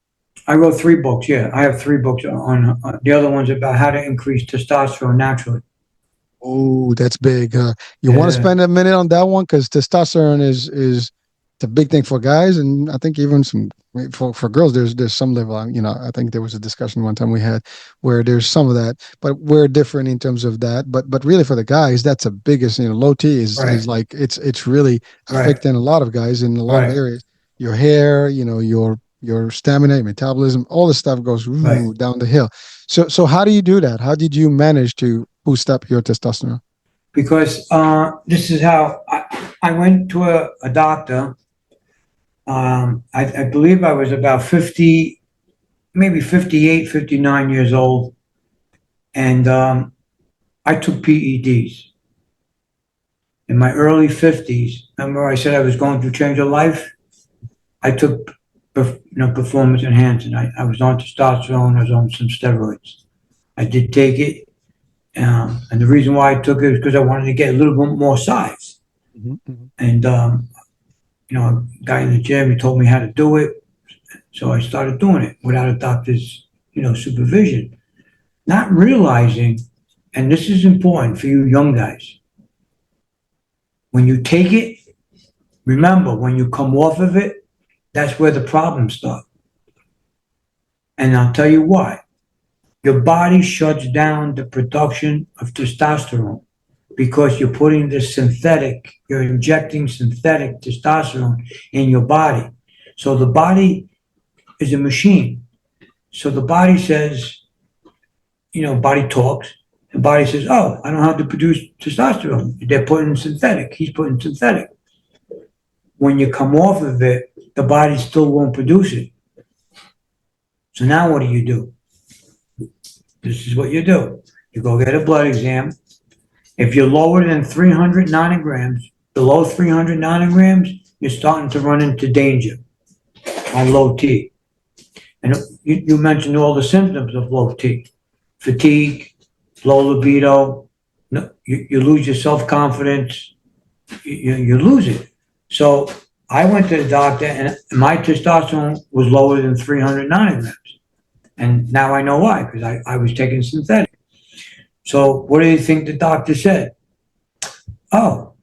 I wrote 3 books. Yeah, I have 3 books on the other one's about how to increase testosterone naturally. Oh, that's big. You want to Yeah, spend a minute on that one because testosterone is it's a big thing for guys, and I think even some for girls. There's some level. I think there was a discussion one time we had where there's some of that, but we're different in terms of that. But really for the guys, that's the biggest. Low T is right, like it's really right, affecting a lot of guys in a lot of right, areas. Your hair, your stamina, your metabolism, all this stuff goes right. down the hill. So how do you do that? How did you manage to boost up your testosterone? Because this is how I went to a doctor. I believe I was about 50, maybe 58, 59 years old, and I took PEDs in my early 50s. Remember, I said I was going through change of life. I took, performance enhancing. I was on testosterone. I was on some steroids. I did take it, and the reason why I took it is because I wanted to get a little bit more size. Mhm, mhm. And a guy in the gym, he told me how to do it, so I started doing it without a doctor's, supervision, not realizing. And this is important for you young guys. When you take it, remember when you come off of it, that's where the problems start. And I'll tell you why. Your body shuts down the production of testosterone because you're putting this you're injecting synthetic testosterone in your body. So the body is a machine. So the body says, body talks. The body says, oh, I don't have to produce testosterone. They're putting synthetic. He's putting synthetic. When you come off of it, the body still won't produce it. So now what do? This is what you do. You go get a blood exam. If you're lower than 300 nanograms, below 300 nanograms, you're starting to run into danger on low T. And you mentioned all the symptoms of low T: fatigue, low libido, no, you lose your self confidence, you lose it. So I went to the doctor, and my testosterone was lower than 300 nanograms. And now I know why, because I was taking synthetic. So what do you think the doctor said? Oh,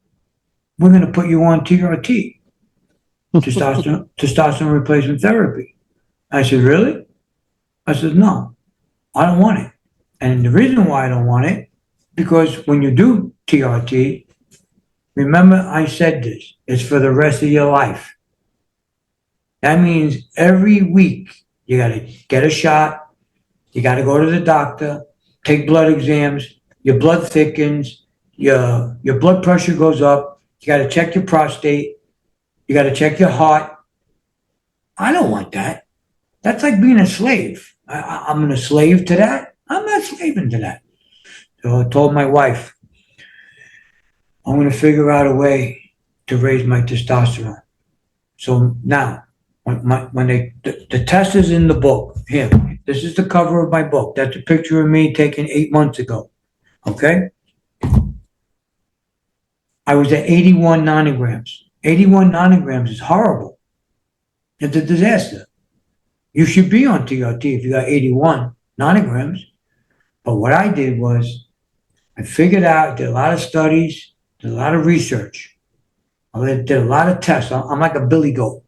we're going to put you on TRT, testosterone replacement therapy. I said, really? I said, no, I don't want it. And the reason why I don't want it, because when you do TRT, remember I said this, it's for the rest of your life. That means every week you got to get a shot, you got to go to the doctor, take blood exams, your blood thickens, your blood pressure goes up, you got to check your prostate, you got to check your heart. I don't want that. That's like being a slave. I'm a slave to that. I'm not slaving to that. So I told my wife, I'm going to figure out a way to raise my testosterone. So now, when the test is in the book, here, this is the cover of my book. That's a picture of me taken 8 months ago. Okay? I was at 81 nanograms. 81 nanograms is horrible. It's a disaster. You should be on TRT if you got 81 nanograms. But what I did was I figured out, did a lot of studies, did a lot of research. I did a lot of tests. I'm like a billy goat.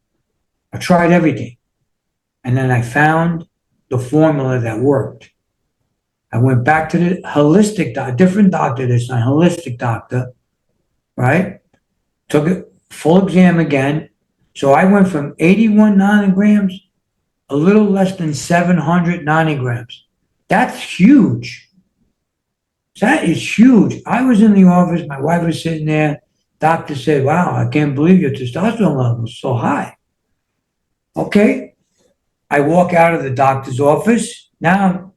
I tried everything. And then I found the formula that worked. I went back to the holistic doctor, different doctor this time, holistic doctor, right? Took a full exam again. So I went from 81 nanograms a little less than 700 nanograms. That's huge. That is huge. I was in the office, my wife was sitting there. Doctor said, wow, I can't believe your testosterone level is so high. Okay. I walk out of the doctor's office. Now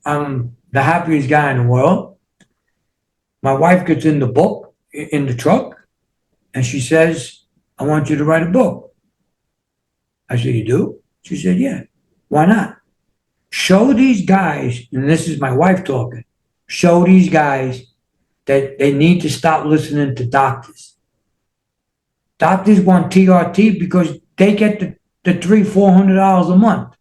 I'm the happiest guy in the world. My wife gets in the book, in the truck, and she says, I want you to write a book. I said, you do? She said, yeah. Why not? Show these guys, and this is my wife talking, show these guys that they need to stop listening to doctors. Doctors want TRT because they get the $300-400 a month.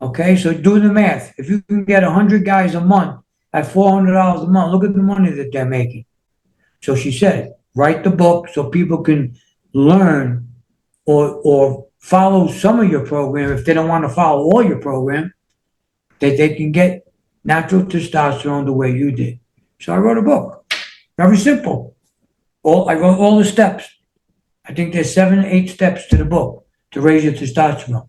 Okay, so do the math. If you can get 100 guys a month at $400 a month, look at the money that they're making. So she said, write the book so people can learn or follow some of your program if they don't want to follow all your program, that they can get natural testosterone the way you did. So I wrote a book. Very simple. I wrote all the steps. I think there's 7 or 8 steps to the book to raise your testosterone.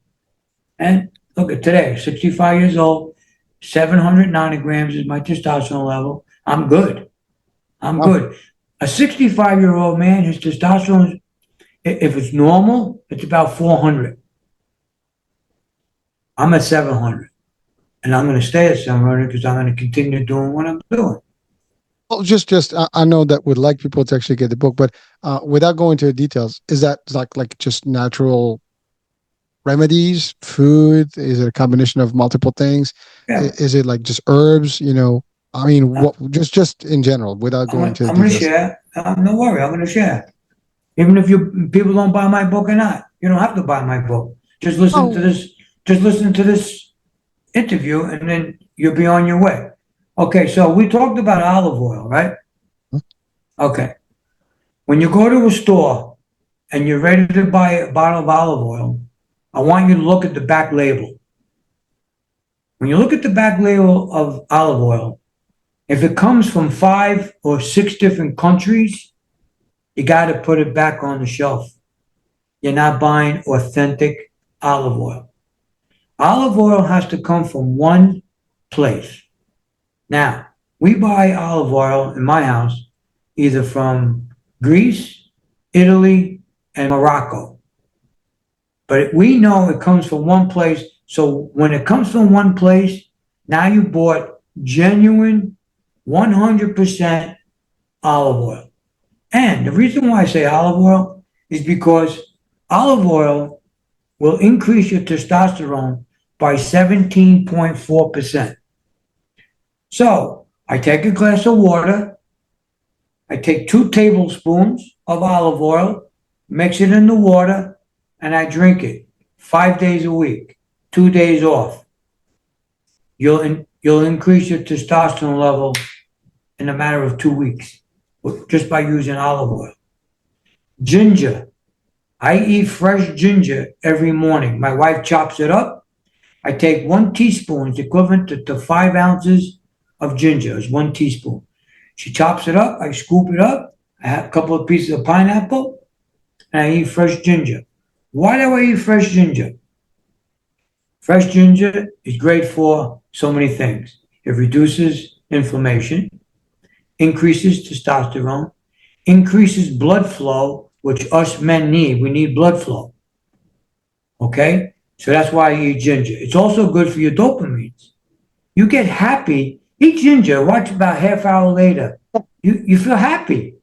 And look at today, 65 years old, 700 nanograms is my testosterone level. I'm good. I'm good. A 65-year-old man, his testosterone, if it's normal, it's about 400. I'm at 700. And I'm going to stay at 700 because I'm going to continue doing what I'm doing. Well, just I know that would like people to actually get the book, but without going into the details, is that like just natural remedies, food? Is it a combination of multiple things? Yeah. Is it like just herbs? I mean, what just in general, without going into the I'm going to details. share. No worry, I'm going to share. Even if people don't buy my book or not, you don't have to buy my book. Just listen to this. Just listen to this interview, and then you'll be on your way. Okay, so we talked about olive oil, right? Okay. When you go to a store and you're ready to buy a bottle of olive oil, I want you to look at the back label. When you look at the back label of olive oil, if it comes from 5 or 6 different countries, you got to put it back on the shelf. You're not buying authentic olive oil. Olive oil has to come from one place. Now, we buy olive oil in my house either from Greece, Italy, and Morocco. But we know it comes from one place. So when it comes from one place, now you bought genuine 100% olive oil. And the reason why I say olive oil is because olive oil will increase your testosterone by 17.4%. So I take a glass of water, I take 2 tablespoons of olive oil, mix it in the water, and I drink it 5 days a week, 2 days off. You'll increase your testosterone level in a matter of 2 weeks just by using olive oil. Ginger. I eat fresh ginger every morning. My wife chops it up. I take 1 teaspoon, it's equivalent to 5 ounces of ginger. It's 1 teaspoon. She chops it up. I scoop it up. I have a couple of pieces of pineapple, and I eat fresh ginger. Why do I eat fresh ginger? Fresh ginger is great for so many things. It reduces inflammation, increases testosterone, increases blood flow, which us men need. We need blood flow. Okay? So that's why I eat ginger. It's also good for your dopamines. You get happy, eat ginger, watch about half hour later. You feel happy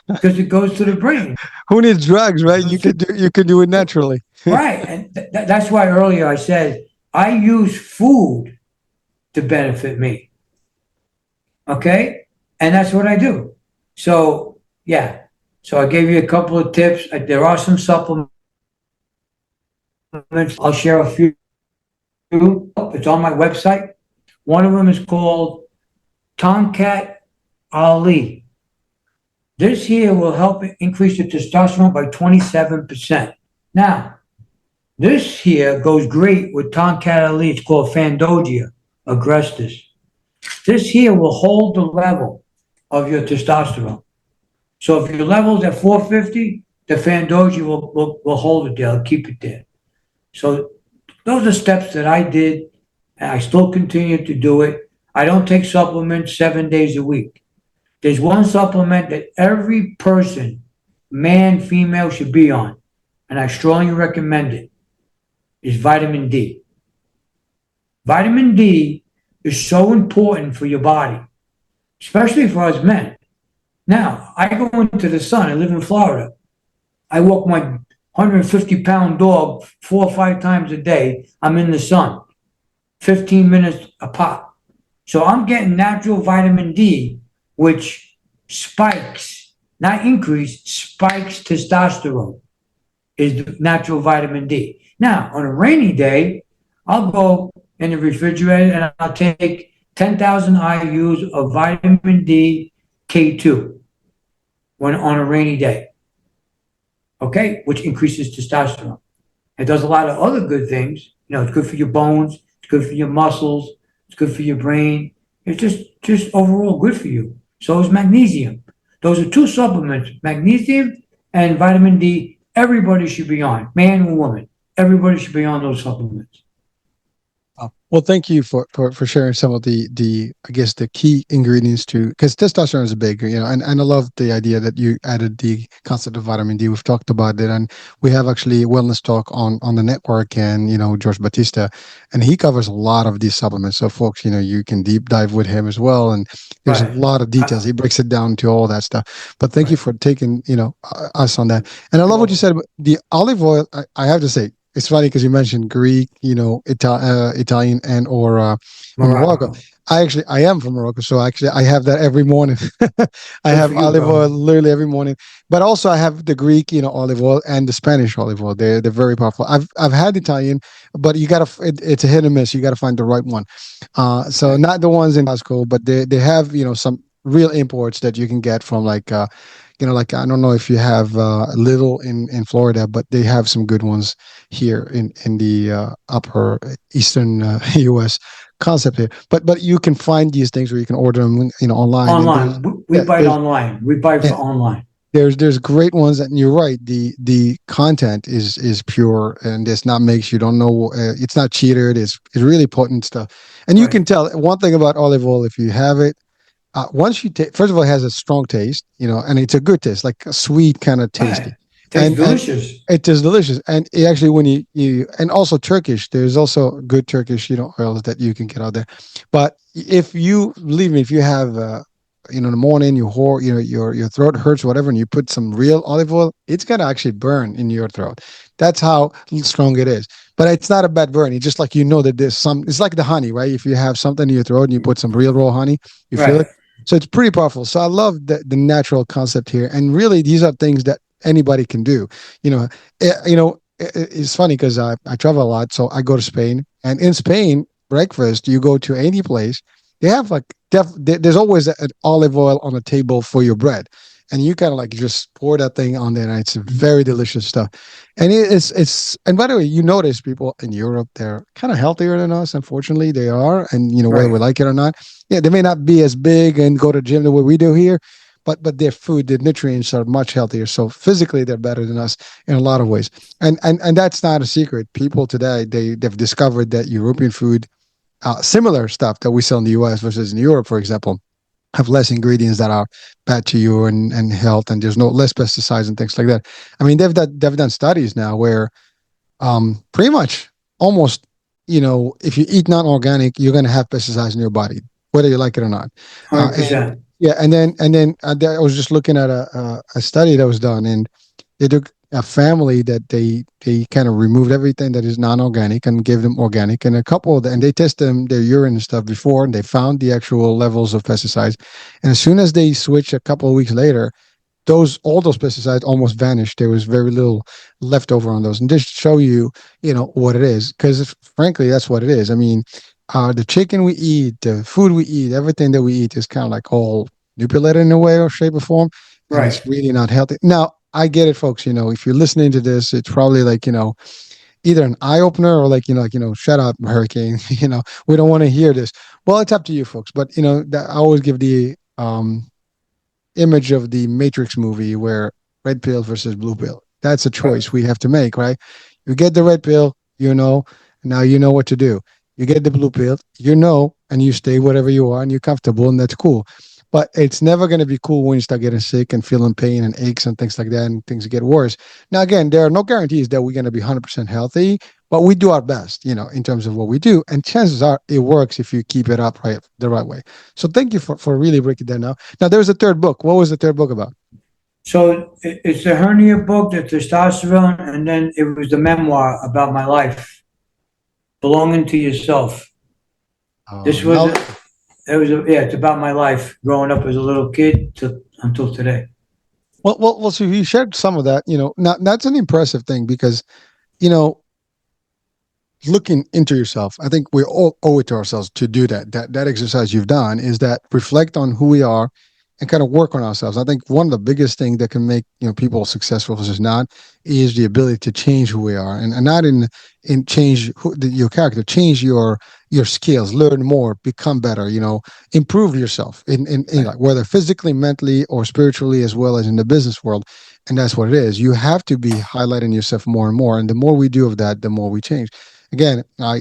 because it goes to the brain. Who needs drugs, right? You can do it naturally. Right. And that's why earlier I said I use food to benefit me. Okay? And that's what I do. So, yeah. So I gave you a couple of tips. There are some supplements. I'll share a few. It's on my website. One of them is called Tomcat Ali. This here will help increase your testosterone by 27%. Now, this here goes great with Tomcat Ali. It's called Fandogia agrestis. This here will hold the level of your testosterone. So if your level's at 450, the Fandogia will hold it there, it'll keep it there. So Those are steps that I did, and I still continue to do it. I don't take supplements 7 days a week. There's one supplement that every person, man, female, should be on, and I strongly recommend it, is vitamin D. Vitamin D is so important for your body, especially for us men. Now, I go into the sun. I live in Florida. I walk my 150-pound dog 4 or 5 times a day. I'm in the sun, 15 minutes a pop. So I'm getting natural vitamin D, which spikes, not increase, spikes testosterone, is the natural vitamin D. Now, on a rainy day, I'll go in the refrigerator and I'll take 10,000 IUs of vitamin D K2 when on a rainy day, okay, which increases testosterone. It does a lot of other good things. It's good for your bones, it's good for your muscles, it's good for your brain. It's just overall good for you. So is magnesium. Those are two supplements, magnesium and vitamin D. Everybody should be on, man or woman. Everybody should be on those supplements. Well, thank you for sharing some of the I guess the key ingredients to, because testosterone is a big, and I love the idea that you added the concept of vitamin D. We've talked about it, and we have actually wellness talk on the network, and George Batista, and he covers a lot of these supplements. So folks, you can deep dive with him as well, and there's a Right. lot of details. He breaks it down to all that stuff. But thank you Right. for taking us on that, and I You're love what you welcome. said. The olive oil, I have to say, it's funny because you mentioned Greek, Italian, and or Morocco. Morocco. I am from Morocco, so actually I have that every morning. I Good for have you, olive oil bro. literally every morning, but also I have the Greek, olive oil, and the Spanish olive oil. They're very powerful. I've had Italian, but it's a hit and miss. You gotta find the right one. So Right. not the ones in Costco, but they have some real imports that you can get from like like I don't know if you have little in Florida, but they have some good ones here in the upper eastern U.S. concept here. But you can find these things where you can order them, online, and there's Online. We yeah, buy it online. We buy for yeah, online. there's great ones, and you're right. The content is pure, and it's not mixed. You don't know, it's not cheated. It's really potent stuff, and you can Right. tell one thing about olive oil if you have it. Once you take, first of all, it has a strong taste, and it's a good taste, like a sweet kind of tasty, Right. Tastes and delicious. it is delicious. And it actually, when you and also Turkish, there's also good Turkish, oils that you can get out there. But if you believe me, if you have, in the morning, your throat hurts, whatever, and you put some real olive oil, it's gonna actually burn in your throat. That's how strong it is. But it's not a bad burn. It's just like that there's some. It's like the honey, right? If you have something in your throat and you put some real raw honey, you feel it. Right. So it's pretty powerful. So I love the natural concept here, and really these are things that anybody can do. It's funny because I travel a lot, so I go to Spain, and in Spain, breakfast you go to any place, they have like there's always an olive oil on the table for your bread, and you kind of like just pour that thing on there, and it's very delicious stuff. And it's and by the way, you notice people in Europe, they're kind of healthier than us. Unfortunately, they are, and whether we Right. like it or not, yeah, they may not be as big and go to the gym the way we do here, but their food, their nutrients are much healthier. So physically, they're better than us in a lot of ways. And that's not a secret. People today, they've discovered that European food, similar stuff that we sell in the U.S. versus in Europe, for example, have less ingredients that are bad to you and health, and there's no less pesticides and things like that. I mean, they've done studies now where pretty much almost, if you eat non-organic, you're going to have pesticides in your body, whether you like it or not. And 100%. yeah, and then I was just looking at a study that was done, and they took a family that they kind of removed everything that is non-organic and gave them organic, and a couple of them, and they tested them their urine and stuff before, and they found the actual levels of pesticides. And as soon as they switched a couple of weeks later, all those pesticides almost vanished. There was very little left over on those, and just show you, what it is. Because frankly, that's what it is. I mean, the chicken we eat, the food we eat, everything that we eat is kind of like all manipulated in a way or shape or form, and it's Right. really not healthy. Now, I get it, folks. If you're listening to this, it's probably like either an eye opener or like shut up, hurricane. We don't want to hear this. Well, it's up to you, folks. But I always give the image of the Matrix movie where red pill versus blue pill. That's a Right. choice we have to make, right? You get the red pill, Now you know what to do. You get the blue pill, you know, and you stay whatever you are and you're comfortable, and that's cool. But it's never going to be cool when you start getting sick and feeling pain and aches and things like that, and things get worse. Now, again, there are no guarantees that we're going to be 100% healthy, but we do our best, in terms of what we do. And chances are it works if you keep it up the right way. So thank you for really breaking that down. Now, there's a third book. What was the third book about? So it's the hernia book, the testosterone, and then it was the memoir about my life, belonging to yourself. This was Now, a, it was a, yeah, it's about my life growing up as a little kid to until today. so you shared some of that. Now that's an impressive thing because you know looking into yourself. I think we all owe it to ourselves to do that. That exercise you've done is that reflect on who we are and kind of work on ourselves. I think one of the biggest things that can make people successful versus not is the ability to change who we are, and not in change your character, change your skills, learn more, become better. Improve yourself in Right. like whether physically, mentally, or spiritually, as well as in the business world. And that's what it is. You have to be highlighting yourself more and more, and the more we do of that, the more we change. Again, I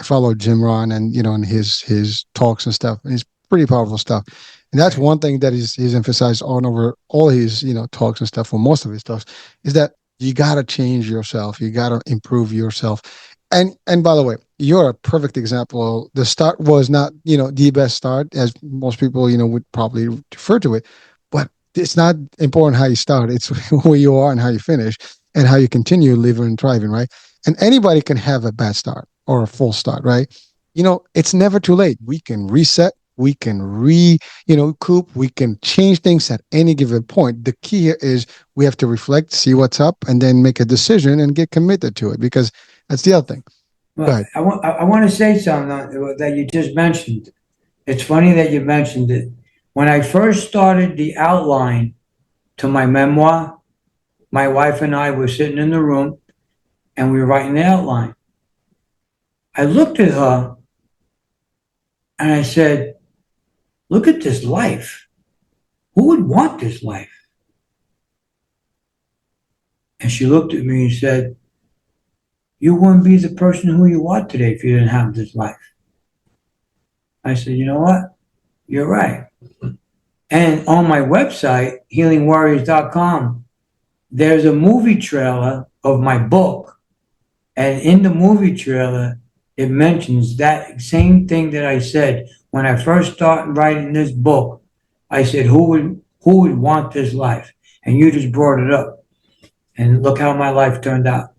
follow Jim Ron, and and his talks and stuff. And it's pretty powerful stuff. And that's Right. one thing that he's emphasized on over all his talks and stuff, or most of his talks, is that you gotta change yourself. You gotta improve yourself. And by the way, you're a perfect example. The start was not the best start, as most people would probably refer to it, but it's not important how you start. It's where you are and how you finish, and how you continue living and thriving, right? And anybody can have a bad start or a full start, right? It's never too late. We can reset, we can coop, we can change things at any given point. The key here is we have to reflect, see what's up, and then make a decision and get committed to it, because that's the other thing. Go Well, ahead. I want to say something that you just mentioned. It's funny that you mentioned it. When I first started the outline to my memoir, my wife and I were sitting in the room and we were writing the outline. I looked at her and I said, "Look at this life. Who would want this life?" And she looked at me and said, "You wouldn't be the person who you are today if you didn't have this life." I said, "You know what? You're right." And on my website, healingwarriors.com, there's a movie trailer of my book. And in the movie trailer, it mentions that same thing that I said when I first started writing this book. I said, "Who would want this life?" And you just brought it up. And look how my life turned out.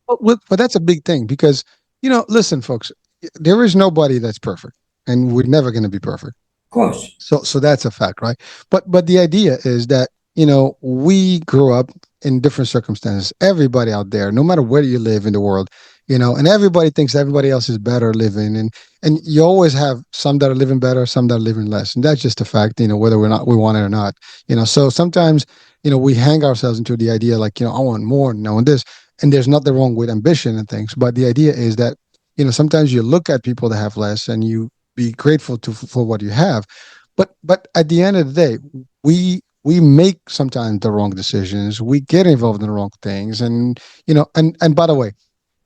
But that's a big thing, because listen, folks, there is nobody that's perfect, and we're never going to be perfect. Of course. So that's a fact, right? But the idea is that we grew up in different circumstances. Everybody out there, no matter where you live in the world, and everybody thinks everybody else is better living, and you always have some that are living better, some that are living less, and that's just a fact. Whether we want it or not. So sometimes we hang ourselves into the idea like I want more, and I want this, and there's nothing wrong with ambition and things, but the idea is that sometimes you look at people that have less and you be grateful for what you have, but at the end of the day, we make sometimes the wrong decisions. We get involved in the wrong things, and by the way,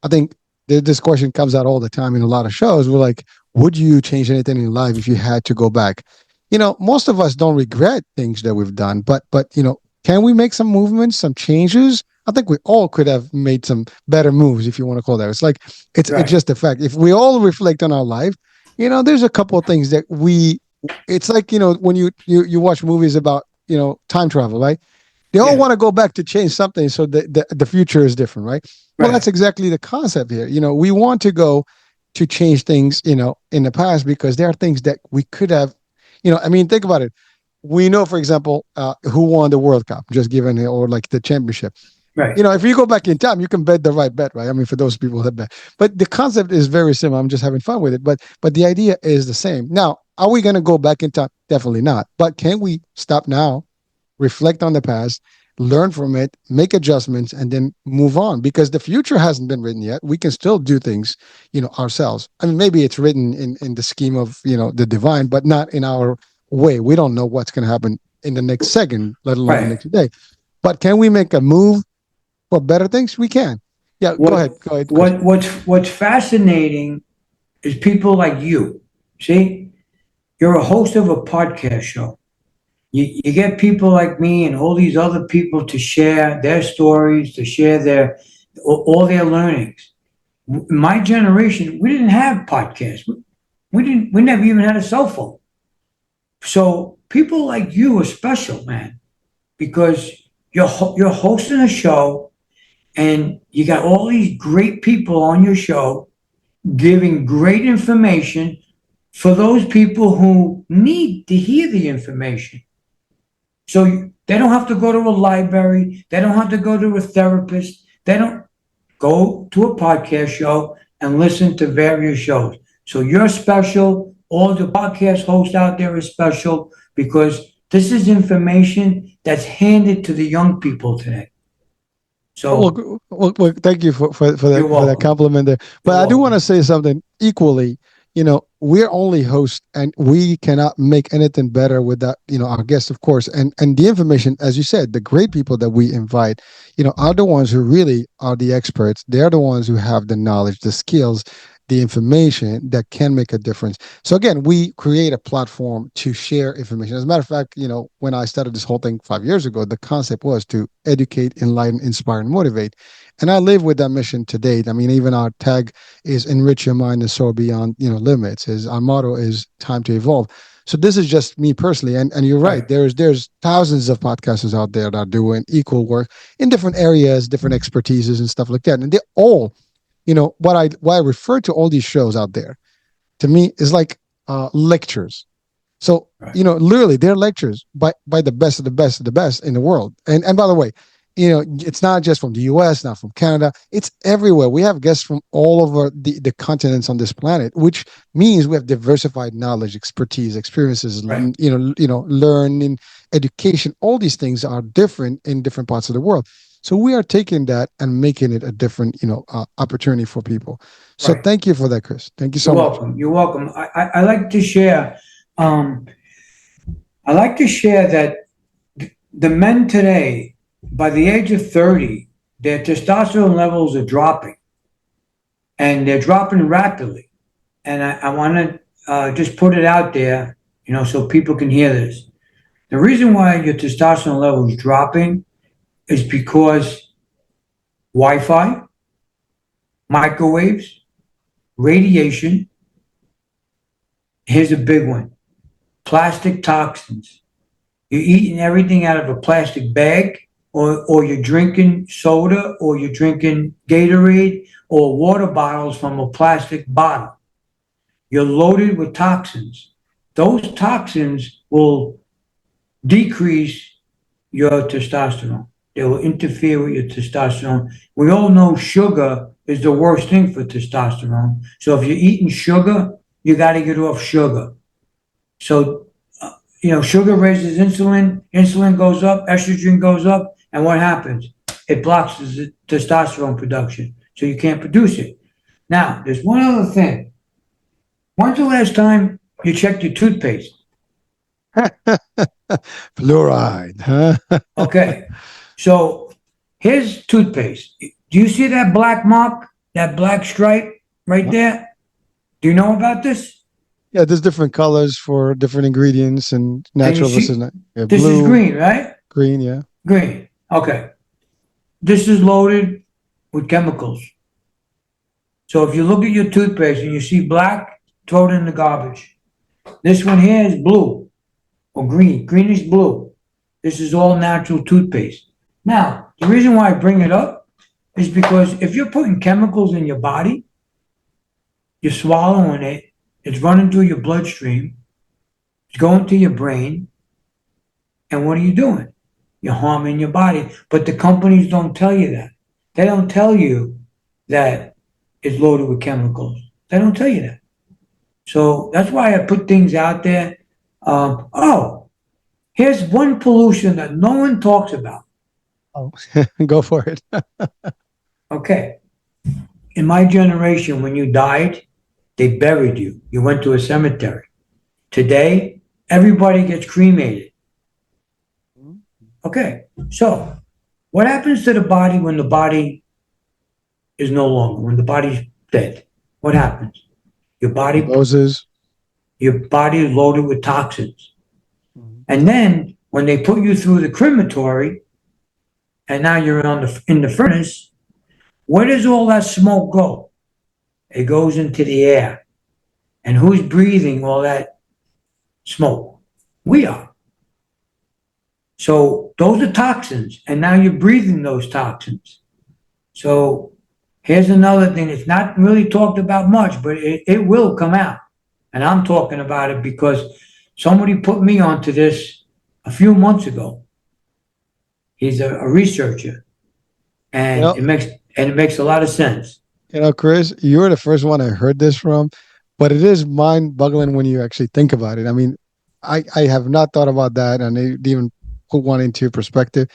I think this question comes out all the time in a lot of shows. We're like, would you change anything in life if you had to go back? Most of us don't regret things that we've done, but can we make some movements, some changes? I think we all could have made some better moves, if you want to call that. It's like it's Right. just a fact. If we all reflect on our life, there's a couple of things that we. It's like when you watch movies about time travel, right? They all Yeah. want to go back to change something so that the future is different, right? Well, Right. that's exactly the concept here. We want to go to change things, in the past, because there are things that we could have, I mean, think about it. We know, for example, who won the World Cup, just given it, or like the championship. Right. If you go back in time, you can bet the right bet, right? I mean, for those people that bet. But the concept is very similar. I'm just having fun with it. But the idea is the same. Now, are we going to go back in time? Definitely not. But can we stop now, reflect on the past, learn from it, make adjustments, and then move on? Because the future hasn't been written yet. We can still do things, ourselves. I mean, maybe it's written in the scheme of the divine, but not in our way. We don't know what's going to happen in the next second, let alone the Right. next day. But can we make a move for better things? We can. Yeah, go What ahead. Go ahead, Chris. what's fascinating is people like you. See, you're a host of a podcast show. You get people like me and all these other people to share their stories, to share all their learnings. My generation, we didn't have podcasts. We never even had a cell phone. So people like you are special, man, because you're hosting a show and you got all these great people on your show giving great information for those people who need to hear the information. So they don't have to go to a library. They don't have to go to a therapist. They don't go to a podcast show and listen to various shows. So you're special. All the podcast hosts out there are special because this is information that's handed to the young people today. Well, So thank you you're for that welcome. compliment there. You're But I do want to welcome. say something equally. We're only hosts, and we cannot make anything better without our guests, of course, and the information, as you said, the great people that we invite, are the ones who really are the experts. They're the ones who have the knowledge, the skills, the information that can make a difference. So again, we create a platform to share information. As a matter of fact, when I started this whole thing 5 years ago, the concept was to educate, enlighten, inspire, and motivate. And I live with that mission to date. I mean, even our tag is enrich your mind and soar beyond, limits. Is our motto is time to evolve. So this is just me personally, and you're right. Right. There's thousands of podcasters out there that are doing equal work in different areas, different expertises, and stuff like that. And they're all, what I refer to all these shows out there, to me, is like lectures. So Right. literally, they're lectures by the best of the best of the best in the world. And by the way, it's not just from the U.S., not from Canada. It's everywhere. We have guests from all over the continents on this planet, which means we have diversified knowledge, expertise, experiences. Right. Learning, education. All these things are different in different parts of the world. So we are taking that and making it a different, opportunity for people. So Right. thank you for that, Chris. Thank you You're so much. welcome. You're welcome. I like to share. Um, I like to share that the men today, by the age of 30, their testosterone levels are dropping, and they're dropping rapidly. And I want to just put it out there, so people can hear this. The reason why your testosterone level is dropping is because Wi-Fi, microwaves, radiation. Here's a big one: plastic toxins. You're eating everything out of a plastic bag, or you're drinking soda, or you're drinking Gatorade, or water bottles from a plastic bottle. You're loaded with toxins. Those toxins will decrease your testosterone. They will interfere with your testosterone. We all know sugar is the worst thing for testosterone. So if you're eating sugar, you got to get off sugar. So sugar raises insulin, insulin goes up, estrogen goes up, and what happens? It blocks the testosterone production, so you can't produce it. Now, there's one other thing. When's the last time you checked your toothpaste? Fluoride, huh? Okay, so here's toothpaste. Do you see that black mark, that black stripe right there? Do you know about this? Yeah, there's different colors for different ingredients and And you natural versus see, yeah, this is blue, green, right? green. Yeah. Green. Okay. This is loaded with chemicals. So if you look at your toothpaste and you see black, throw it in the garbage. This one here is blue or green, greenish blue. This is all natural toothpaste. Now, the reason why I bring it up is because if you're putting chemicals in your body, you're swallowing it, it's running through your bloodstream, it's going to your brain, and what are you doing? You're harming your body. But the companies don't tell you that. They don't tell you that it's loaded with chemicals. They don't tell you that. So that's why I put things out there. Oh, here's one pollution that no one talks about. Oh, go for it. Okay. In my generation, when you died, they buried you. You went to a cemetery. Today, everybody gets cremated. Okay. So what happens to the body when the body is no longer. When the body's dead, what happens? Your body, Cirrhosis. your body is loaded with toxins. Mhm. And then when they put you through the crematory, and now you're in the furnace, where does all that smoke go? It goes into the air. And who's breathing all that smoke? We are. So those are toxins, and now you're breathing those toxins. So here's another thing that's not really talked about much, but it will come out. And I'm talking about it because somebody put me onto this a few months ago. He's a researcher, You and know, it makes a lot of sense. Chris, you're the first one I heard this from, but it is mind-boggling when you actually think about it. I mean, I have not thought about that, and it even put one into perspective.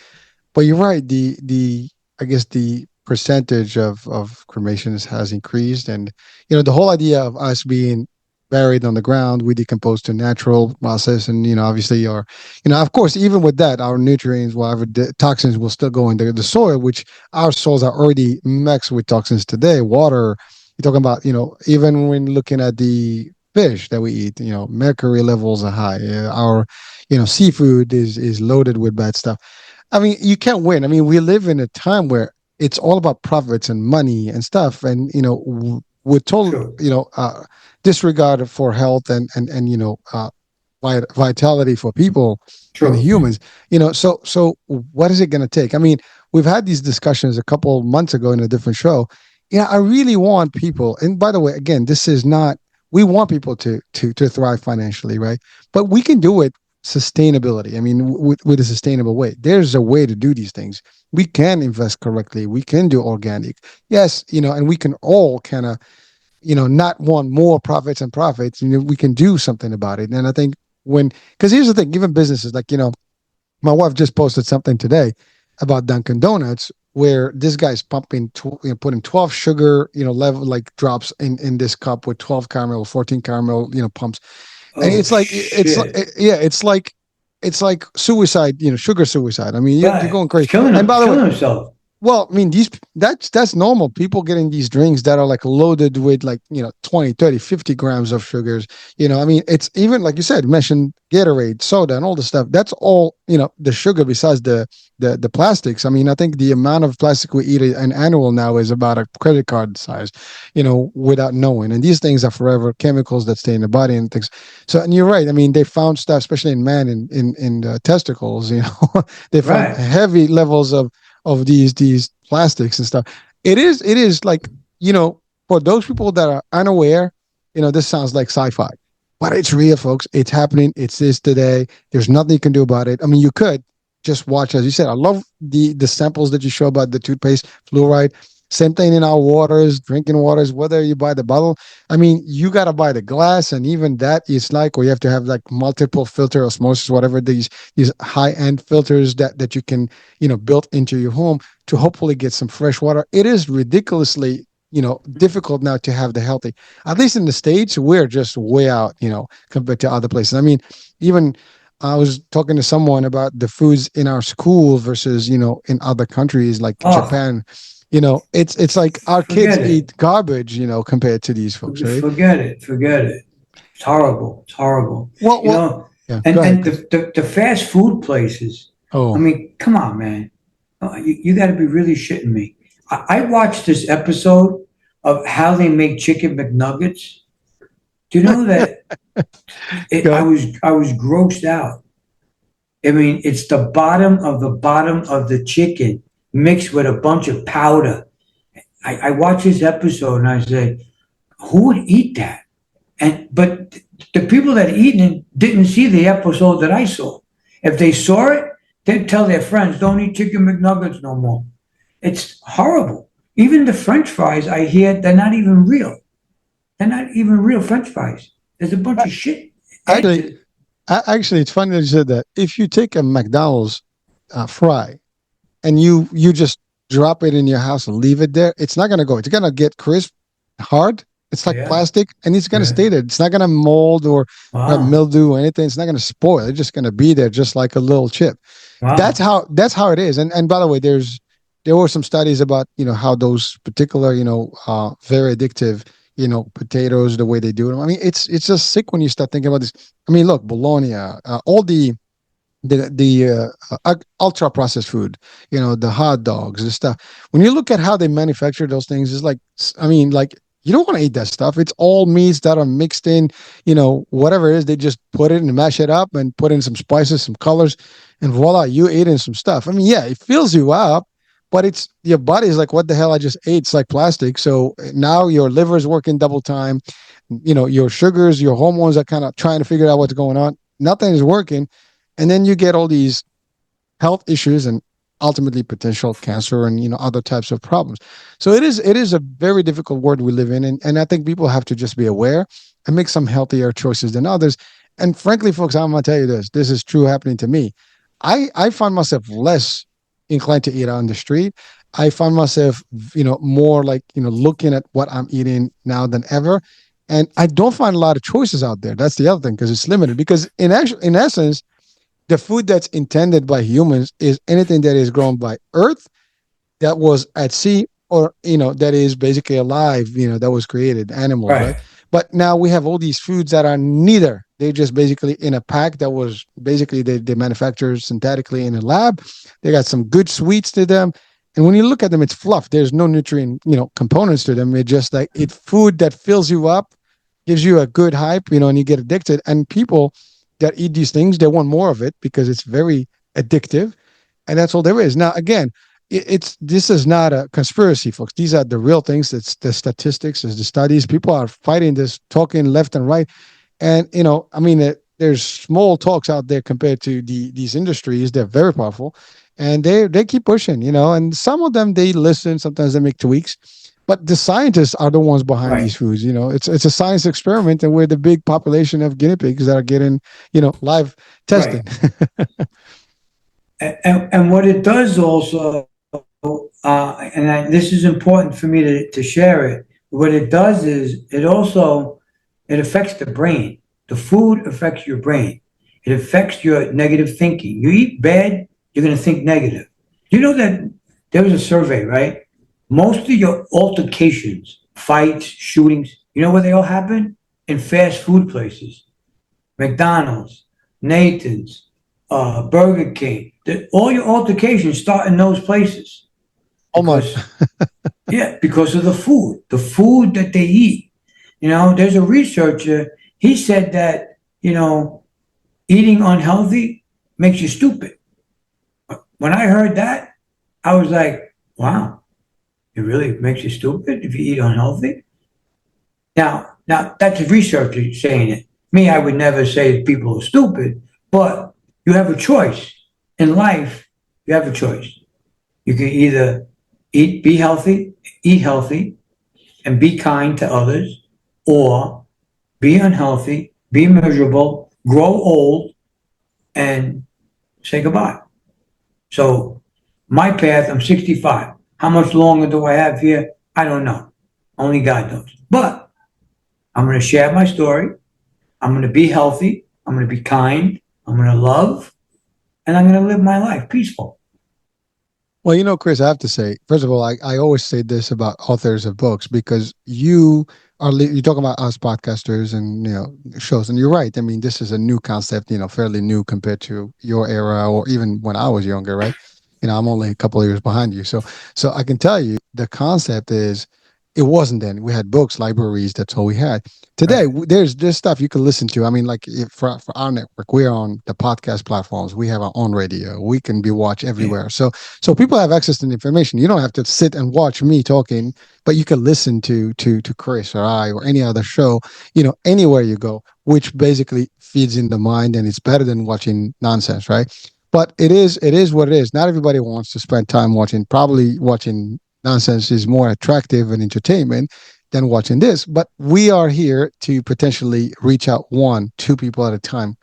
But you're right. The I guess the percentage of cremations has increased, and the whole idea of us being buried on the ground, we decompose to natural process, and obviously our, of course, even with that, our nutrients, whatever the toxins, will still go into the soil, which our soils are already mixed with toxins today. Water. You're talking about, even when looking at the fish that we eat, mercury levels are high. Our, seafood is loaded with bad stuff. I mean, you can't win. I mean, we live in a time where it's all about profits and money and stuff, and with total, True, disregard for health and vitality for people and true. humans. So what is it going to take? I mean, we've had these discussions a couple months ago in a different show. Yeah, I really want people. And by the way, again, this is not. We want people to thrive financially, right? But we can do it sustainability. I mean, with a sustainable way. There's a way to do these things. We can invest correctly. We can do organic. Yes, and we can all kind of, not want more profits and profits. We can do something about it. And I think because here's the thing, even businesses like, my wife just posted something today about Dunkin' Donuts where this guy's pumping, putting 12 sugar, level like drops in this cup with 12 caramel, 14 caramel, pumps, and Oh shit! yeah, it's like suicide, sugar suicide. I mean, you're Right, going he's crazy. And by the way, killing himself. well, I mean, that's normal. People getting these drinks that are like loaded with like, 20, 30, 50 grams of sugars. I mean, it's even like you said, you mentioned Gatorade, soda, and all the stuff. That's all, the sugar besides the plastics. I mean, I think the amount of plastic we eat an annual now is about a credit card size, without knowing. And these things are forever chemicals that stay in the body and things. So, and you're right. I mean, they found stuff, especially in men in the testicles, they found Right. heavy levels of these plastics and stuff. It is like, for those people that are unaware, this sounds like sci-fi, but it's real, folks. It's happening. It's this today. There's nothing you can do about it. I mean, you could just watch, as you said. I love the samples that you show about the toothpaste fluoride. Same thing in our waters, drinking waters, whether you buy the bottle. I mean, you got to buy the glass, and even that is like, or you have to have like multiple filter osmosis, whatever these high end filters that you can, built into your home to hopefully get some fresh water. It is ridiculously, difficult now to have the healthy. At least in the States, we're just way out, compared to other places. I mean, even I was talking to someone about the foods in our school versus, in other countries like Oh, Japan. It's like our kids forget it. eat garbage, compared to these folks, right? Forget it. Forget it. It's horrible. It's horrible. Well, You well, know, yeah. Go ahead, and Chris. the fast food places. I Oh, mean, come on, man. You got to be really shitting me. I watched this episode of how they make chicken McNuggets. Do you know that go ahead. I was grossed out. I mean, it's the bottom of the chicken mixed with a bunch of powder. I watched this episode and I said, who would eat that? But the people that eaten it didn't see the episode that I saw. If they saw it, they'd tell their friends, "Don't eat chicken McNuggets no more." It's horrible. Even the French fries, I hear they're not even real. They're not even real French fries. There's a bunch of shit added Actually, to it. actually, it's funny that you said that. If you take a McDonald's fry and you just drop it in your house and leave it there, it's not gonna go. It's gonna get crisp, hard. It's like Yeah, plastic, and it's gonna yeah. stay there. It's not gonna mold or have Wow, mildew or anything. It's not gonna spoil. It's just gonna be there, just like a little chip. That's wow. how it is. And by the way, there's there were some studies about, how those particular, very addictive, potatoes, the way they do them. I mean, it's just sick when you start thinking about this. I mean, look, bologna, all the ultra processed food, the hot dogs, the stuff. When you look at how they manufacture those things, it's like, I mean, like, you don't want to eat that stuff. It's all meats that are mixed in, whatever it is. They just put it and mash it up and put in some spices, some colors, and voila, you eating some stuff. I mean, yeah, it fills you up, but it's your body is like, what the hell I just ate? It's like plastic. So now your liver is working double time. Your sugars, your hormones are kind of trying to figure out what's going on. Nothing is working, and then you get all these health issues and ultimately potential cancer and other types of problems. So it is a very difficult world we live in, and I think people have to just be aware and make some healthier choices than others. And frankly, folks, I'm gonna tell you this: this is true happening to me. I find myself less inclined to eat out on the street. I find myself, more like, looking at what I'm eating now than ever. And I don't find a lot of choices out there. That's the other thing, because it's limited. Because in essence, the food that's intended by humans is anything that is grown by earth, that was at sea, or that is basically alive, that was created, animals, right? Right, But now we have all these foods that are neither. They're just basically in a pack that was basically they manufactured synthetically in a lab. They got some good sweets to them, and when you look at them, it's fluff. There's no nutrient components to them. It's just like it's food that fills you up, gives you a good hype, and you get addicted. And people that eat these things, they want more of it because it's very addictive, and that's all there is. Now, again, it's this is not a conspiracy, folks. These are the real things. It's the statistics, it's the studies. People are fighting this, talking left and right, and I mean, there's small talks out there compared to these industries. They're very powerful, and they keep pushing. And some of them they listen. Sometimes they make tweaks, but the scientists are the ones behind these right. foods. It's a science experiment, and we're the big population of guinea pigs that are getting live testing. Right. And what it does also, this is important for me to share it. What it does is it affects the brain. The food affects your brain. It affects your negative thinking. You eat bad, you're going to think negative. You know that there was a survey, right? Most of your altercations, fights, shootings, you know where they all happen? In fast food places. McDonald's, Nathan's, Burger King. All your altercations start in those places Almost. because, yeah, because of the food that they eat. There's a researcher, he said that, eating unhealthy makes you stupid. When I heard that, I was like, wow, it really makes you stupid if you eat unhealthy? Now that's a researcher saying it. Me, I would never say people are stupid, but you have a choice. In life, you have a choice. You can either eat healthy, and be kind to others, or be unhealthy, be miserable, grow old, and say goodbye. So my path, I'm 65. How much longer do I have here? I don't know. Only God knows. But I'm going to share my story. I'm going to be healthy. I'm going to be kind. I'm going to love. And I'm going to live my life peaceful. Well, Chris, I have to say, first of all, I always say this about authors of books, because you're talking about us podcasters and shows, and you're right. I mean, this is a new concept, fairly new compared to your era or even when I was younger, right? I'm only a couple of years behind you, so I can tell you the concept is it wasn't then. We had books, libraries. That's all we had. Today, Right. there's stuff you can listen to. I mean, like for our network, we're on the podcast platforms. We have our own radio. We can be watched Yeah. everywhere. So people have access to the information. You don't have to sit and watch me talking, but you can listen to Chris or I or any other show. Anywhere you go, which basically feeds in the mind, and it's better than watching nonsense, right? But it is what it is. Not everybody wants to spend time watching. Probably watching nonsense is more attractive and entertainment than watching this. But we are here to potentially reach out one, two people at a time.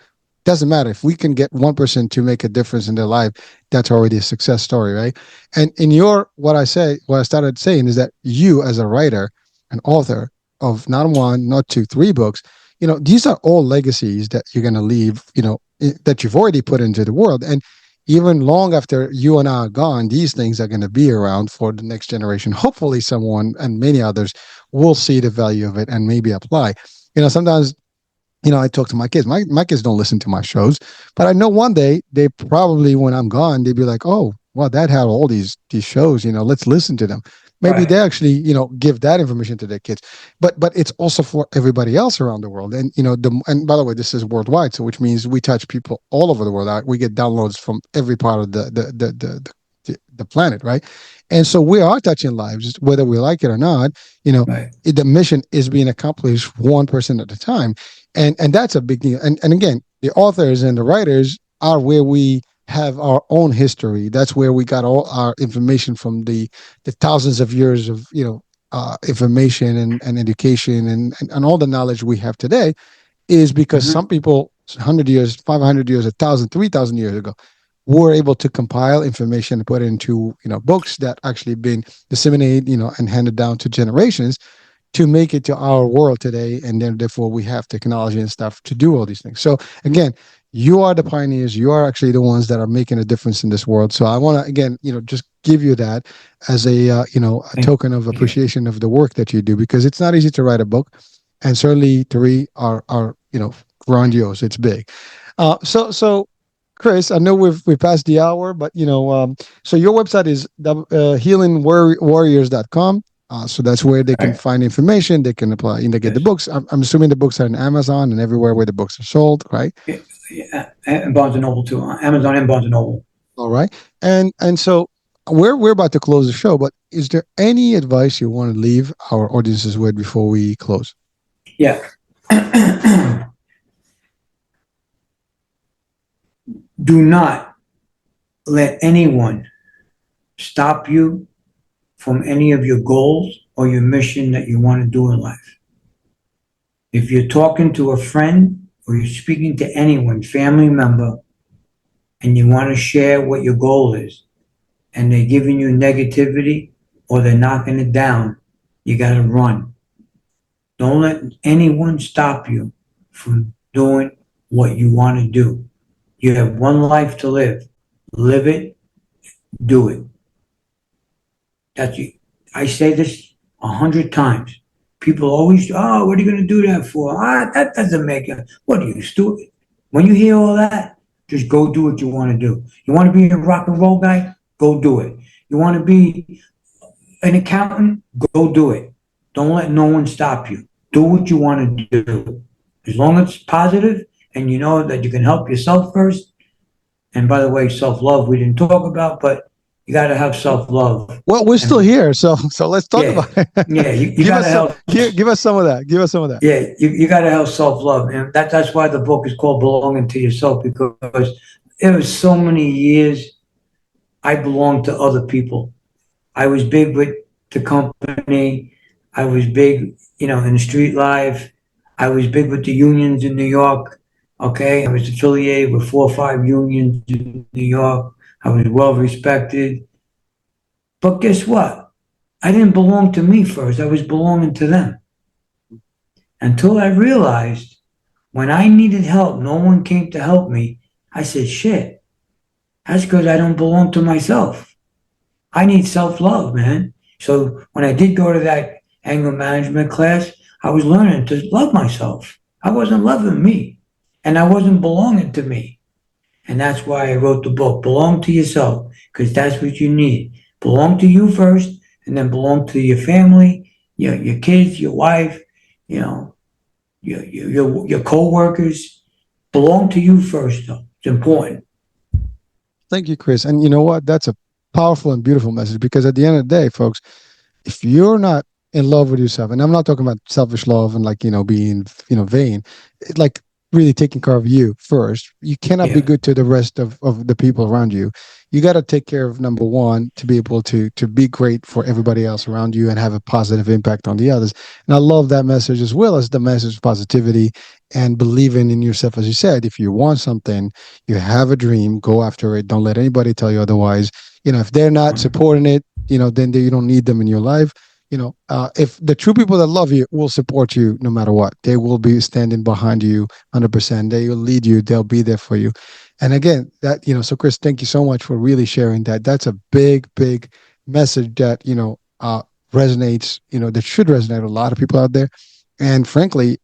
Doesn't matter if we can get one person to make a difference in their life. That's already a success story, right? And in what I started saying is that you, as a writer, an author of not one, not two, three books, these are all legacies that you're going to leave, that you've already put into the world. And even long after you and I are gone, these things are going to be around for the next generation. Hopefully, someone and many others will see the value of it and maybe apply. Sometimes I talk to my kids. My kids don't listen to my shows, but I know one day they probably, when I'm gone, they'd be like, "Oh, well, Dad had all these shows. Let's listen to them." Maybe Right, they actually, give that information to their kids. But it's also for everybody else around the world. And and by the way, this is worldwide, so which means we touch people all over the world. We get downloads from every part of the planet, right? And so we are touching lives, whether we like it or not. right. The mission is being accomplished one person at a time, and that's a big deal. And again, the authors and the writers are where we have our own history. That's where we got all our information from, the thousands of years of information and education and all the knowledge we have today is because some Hmm. people 100 years, 500 years, 1,000, 3,000 years ago were able to compile information and put it into books that actually been disseminated and handed down to generations to make it to our world today. And then therefore we have technology and stuff to do all these things. So again, you are the pioneers. You are actually the ones that are making a difference in this world. So I want to again, just give you that as a a Thank token of you. appreciation of the work that you do, because it's not easy to write a book, and certainly three are grandiose. It's big. So Chris, I know we passed the hour, but so your website is healingwarriors.com. So that's where they can Right. find information. They can apply and they get the Yes. books. I'm assuming the books are on Amazon and everywhere where the books are sold, right? Yeah, yeah, and Barnes and Noble too. Amazon and Barnes and Noble. All right. And so we're about to close the show, but is there any advice you want to leave our audiences with before we close? Yeah. Do not let anyone stop you from any of your goals or your mission that you want to do in life. If you're talking to a friend or you're speaking to anyone, family member, and you want to share what your goal is, and they're giving you negativity or they're knocking it down, you got to run. Don't let anyone stop you from doing what you want to do. You have one life to live. Live it, do it. That's you. I say this 100 times. People always, oh, what are you going to do that for? That doesn't make it. What are you, stupid? When you hear all that, just go do what you want to do. You want to be a rock and roll guy? Go do it. You want to be an accountant? Go do it. Don't let no one stop you. Do what you want to do. As long as it's positive and you know that you can help yourself first. And by the way, self love we didn't talk about, but you got to have self love. Well, we're still And here, so let's talk yeah, about it. yeah, you give got us to some, help. give us some of that. Give us some of that. Yeah, you got to have self love, and that's why the book is called "Belonging to Yourself," because it was so many years I belonged to other people. I was big with the company. I was big, in the street life. I was big with the unions in New York. Okay, I was affiliated with 4 or 5 unions in New York. I was well respected. But guess what? I didn't belong to me first. I was belonging to them. Until I realized when I needed help, no one came to help me. I said, shit, that's because I don't belong to myself. I need self love, man. So when I did go to that anger management class, I was learning to love myself. I wasn't loving me and I wasn't belonging to me. And that's why I wrote the book, Belong to Yourself, because that's what you need. Belong to you first and then belong to your family, your kids, your wife, you know, your co-workers. Belong to you first, though. It's important. Thank you, Chris. And you know what? That's a powerful and beautiful message, because at the end of the day, folks, if you're not in love with yourself, and I'm not talking about selfish love and like, being, vain, like really taking care of you first, you cannot be Yeah. good to the rest of the people around you. You got to take care of number one to be able to be great for everybody else around you and have a positive impact on the others. And I love that message, as well as the message of positivity and believing in yourself. As you said, if you want something, you have a dream, go after it. Don't let anybody tell you otherwise. If they're not supporting it, then you don't need them in your life. if the true people that love you will support you no matter what, they will be standing behind you 100%. They will lead you. They'll be there for you. And again, so Chris, thank you so much for really sharing that. That's a big, big message that, resonates, that should resonate with a lot of people out there. And frankly,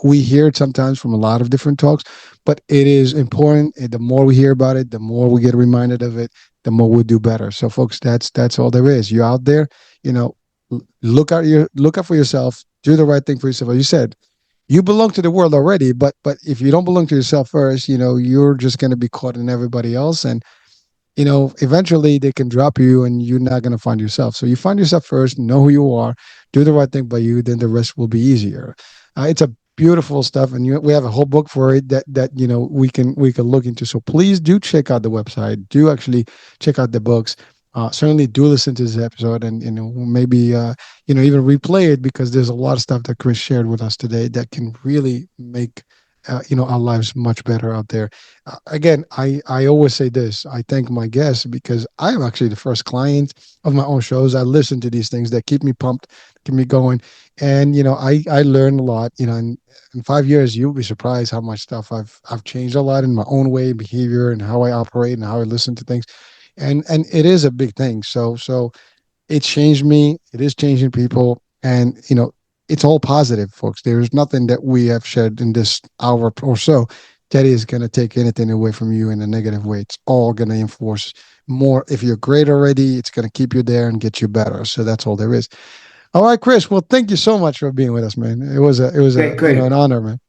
we hear it sometimes from a lot of different talks, but it is important. The more we hear about it, the more we get reminded of it, the more we do better. So, folks, that's all there is. You're out there, you know, look out for yourself. Do the right thing for yourself. As you said, you belong to the world already, but if you don't belong to yourself first, you're just going to be caught in everybody else, and eventually they can drop you and you're not going to find yourself. So you find yourself first, know who you are, do the right thing by you, then the rest will be easier. It's a beautiful stuff, and we have a whole book for it that we can look into. So please do check out the website. Do actually check out the books. Certainly do listen to this episode, and maybe even replay it, because there's a lot of stuff that Chris shared with us today that can really make our lives much better out there. Again, I always say this. I thank my guests because I am actually the first client of my own shows. I listen to these things that keep me pumped, keep me going, and I learn a lot. In 5 years, you'll be surprised how much stuff I've changed a lot in my own way, behavior, and how I operate and how I listen to things, and it is a big thing. So it changed me. It is changing people, and it's all positive, folks. There's nothing that we have shared in this hour or so that is going to take anything away from you in a negative way. It's all going to enforce more. If you're great already, it's going to keep you there and get you better. So that's all there is. All right, Chris. Well, thank you so much for being with us, man. It was a Great, an great. honor, man.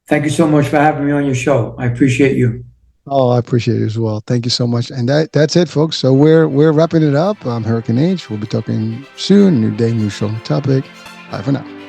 Thank you so much for having me on your show. I appreciate you. Oh, I appreciate it as well. Thank you so much. And that's it, folks. So we're wrapping it up. I'm Hurricane H. We'll be talking soon. New day, new show, topic. Bye for now.